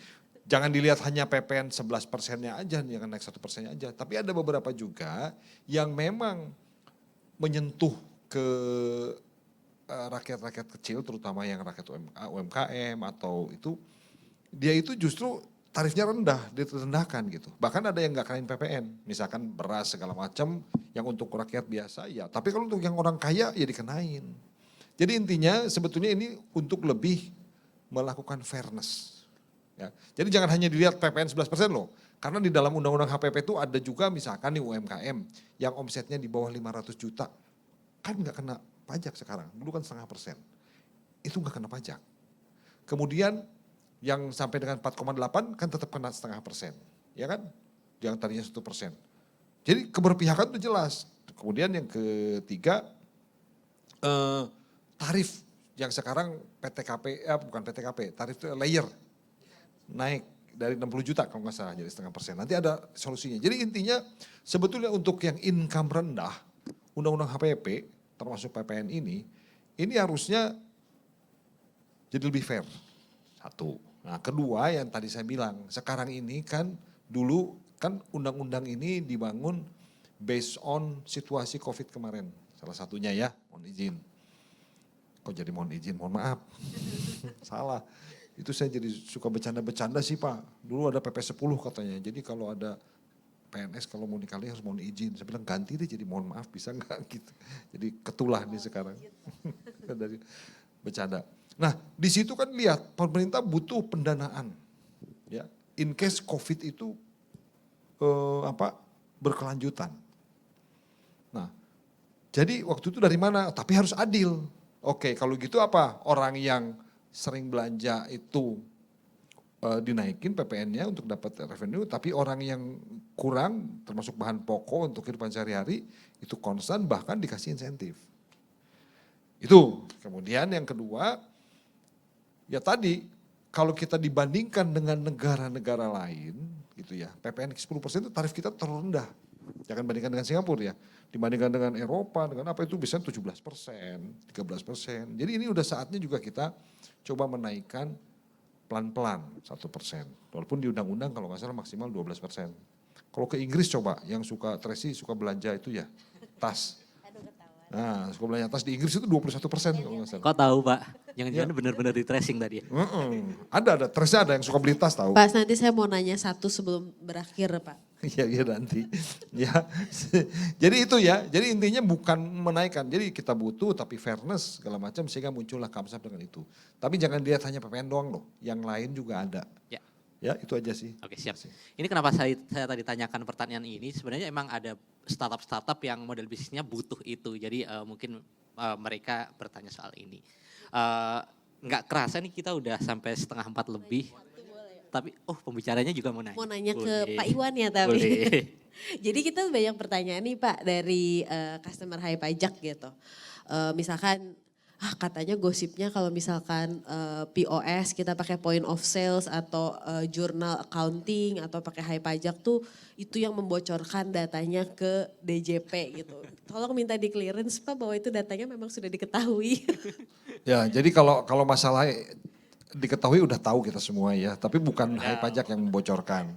jangan dilihat hanya PPN 11%-nya aja, jangan naik 1%-nya aja. Tapi ada beberapa juga yang memang menyentuh ke rakyat-rakyat kecil, terutama yang rakyat UMKM atau itu, dia itu justru tarifnya rendah, direndahkan gitu. Bahkan ada yang nggak kenain PPN, misalkan beras segala macam yang untuk rakyat biasa ya. Tapi kalau untuk yang orang kaya ya dikenain. Jadi intinya sebetulnya ini untuk lebih melakukan fairness. Ya. Jadi jangan hanya dilihat PPN 11% loh. Karena di dalam undang-undang HPP itu ada juga misalkan nih UMKM yang omsetnya di bawah 500 juta. Kan nggak kena pajak sekarang, dulu kan 0,5%. Itu nggak kena pajak. Kemudian yang sampai dengan 4,8 kan tetap kena 0,5%. Ya kan? Yang tadinya 1%. Jadi keberpihakan itu jelas. Kemudian yang ketiga, tarif yang sekarang PTKP, bukan PTKP, tarif itu layer. Naik dari 60 juta kalau nggak salah jadi 0,5%. Nanti ada solusinya. Jadi intinya sebetulnya untuk yang income rendah, undang-undang HPP termasuk PPN ini harusnya jadi lebih fair. Satu. Nah kedua yang tadi saya bilang, sekarang ini kan dulu kan undang-undang ini dibangun based on situasi COVID kemarin. Salah satunya ya, mohon izin. Kok jadi mohon izin, mohon maaf. Salah. Itu saya jadi suka bercanda-bercanda sih Pak. Dulu ada PP 10 katanya, jadi kalau ada PNS kalau mau nikah harus mohon izin. Saya bilang ganti deh jadi mohon maaf bisa enggak gitu. Jadi ketulah nih sekarang. Dari bercanda. Nah di situ kan lihat pemerintah butuh pendanaan. Ya, in case COVID itu berkelanjutan. Nah jadi waktu itu dari mana? Tapi harus adil. Oke kalau gitu apa? Orang yang sering belanja itu dinaikin PPN-nya untuk dapat revenue, tapi orang yang kurang termasuk bahan pokok untuk kehidupan sehari-hari itu konstan bahkan dikasih insentif. Itu. Kemudian yang kedua, ya tadi kalau kita dibandingkan dengan negara-negara lain gitu ya, PPN 10% itu tarif kita terendah. Jangan bandingkan dengan Singapura ya, dibandingkan dengan Eropa, dengan apa itu bisa 17%, 13%. Jadi ini udah saatnya juga kita coba menaikkan pelan-pelan 1%. Walaupun di undang-undang kalau nggak salah maksimal 12%. Kalau ke Inggris coba, yang suka Tracy suka belanja itu ya tas. Nah suka belanja tas di Inggris itu 21% kalau nggak salah. Kok tahu Pak? Jangan-jangan benar-benar di tracing tadi ya? Ada, Tracy ada yang suka beli tas tahu. Pak nanti saya mau nanya satu sebelum berakhir Pak. Iya nanti. Ya. Jadi itu ya. Jadi intinya bukan menaikkan. Jadi kita butuh tapi fairness segala macam sehingga muncullah Kamsab dengan itu. Tapi jangan dilihat hanya PPN doang loh. Yang lain juga ada. Ya. Ya itu aja sih. Oke siap. Ini kenapa saya tadi tanyakan pertanyaan ini. Sebenarnya emang ada startup-startup yang model bisnisnya butuh itu. Jadi mungkin mereka bertanya soal ini. Nggak kerasa nih kita udah sampai 3:30 lebih. Tapi pembicaranya juga mau nanya. Mau nanya Boleh. ke Pak Iwan ya tapi. Boleh. Jadi kita banyak pertanyaan nih Pak dari customer Hai Pajak gitu. Misalkan katanya gosipnya kalau misalkan POS kita pakai point of sales atau jurnal accounting atau pakai Hai Pajak tuh itu yang membocorkan datanya ke DJP gitu. Tolong minta di clearance Pak bahwa itu datanya memang sudah diketahui. Ya jadi kalau masalah diketahui udah tahu kita semua ya, tapi bukan Hai Pajak yang membocorkan.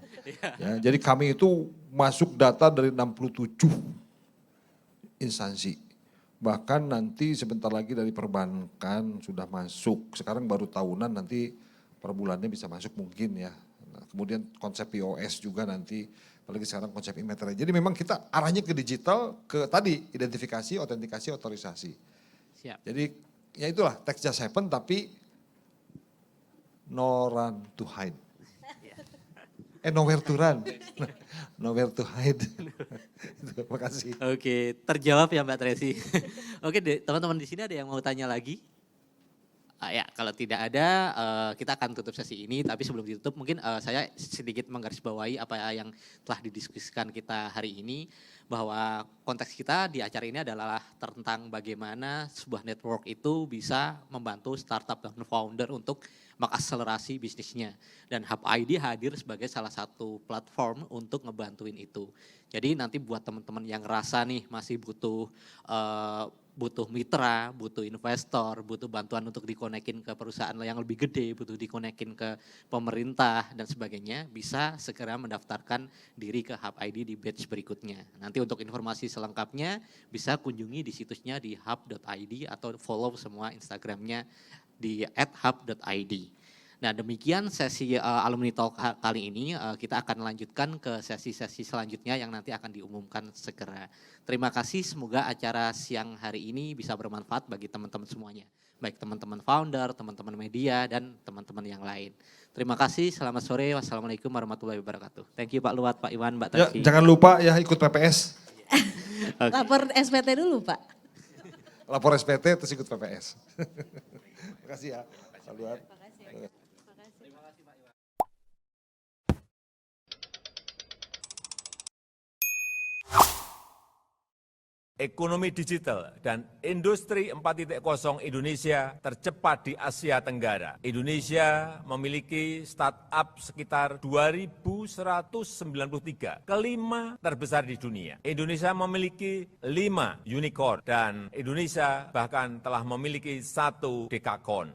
Ya, jadi kami itu masuk data dari 67 instansi. Bahkan nanti sebentar lagi dari perbankan sudah masuk. Sekarang baru tahunan, nanti per bulannya bisa masuk mungkin ya. Nah, kemudian konsep POS juga nanti, apalagi sekarang konsep e-materai. Jadi memang kita arahnya ke digital, ke tadi identifikasi, autentikasi, otorisasi. Siap. Jadi ya itulah tax just happen tapi no run to hide. Nowhere to run. Nowhere to hide. Terima kasih. Oke, terjawab ya Mbak Tracy. Oke, teman-teman di sini ada yang mau tanya lagi? Ya, kalau tidak ada kita akan tutup sesi ini. Tapi sebelum ditutup mungkin saya sedikit menggarisbawahi apa yang telah didiskusikan kita hari ini. Bahwa konteks kita di acara ini adalah tentang bagaimana sebuah network itu bisa membantu startup dan founder untuk mengakselerasi bisnisnya. Dan Hub ID hadir sebagai salah satu platform untuk ngebantuin itu. Jadi nanti buat teman-teman yang rasa nih masih butuh mitra, butuh investor, butuh bantuan untuk dikonekin ke perusahaan yang lebih gede, butuh dikonekin ke pemerintah dan sebagainya, bisa segera mendaftarkan diri ke Hub ID di batch berikutnya. Nanti untuk informasi selengkapnya bisa kunjungi di situsnya di hub.id atau follow semua Instagramnya di @hub.id. Nah demikian sesi Alumni Talk kali ini, kita akan lanjutkan ke sesi-sesi selanjutnya yang nanti akan diumumkan segera. Terima kasih, semoga acara siang hari ini bisa bermanfaat bagi teman-teman semuanya. Baik teman-teman founder, teman-teman media, dan teman-teman yang lain. Terima kasih, selamat sore, wassalamualaikum warahmatullahi wabarakatuh. Thank you Pak Luat, Pak Iwan, Mbak Tracy. Ya, jangan lupa ya ikut PPS. Lapor SPT dulu Pak. Lapor SPT terus ikut PPS. Terima kasih ya Pak Luat. Ekonomi digital dan industri 4.0 Indonesia tercepat di Asia Tenggara. Indonesia memiliki startup sekitar 2.193, kelima terbesar di dunia. Indonesia memiliki 5 unicorn dan Indonesia bahkan telah memiliki 1 dekakorn.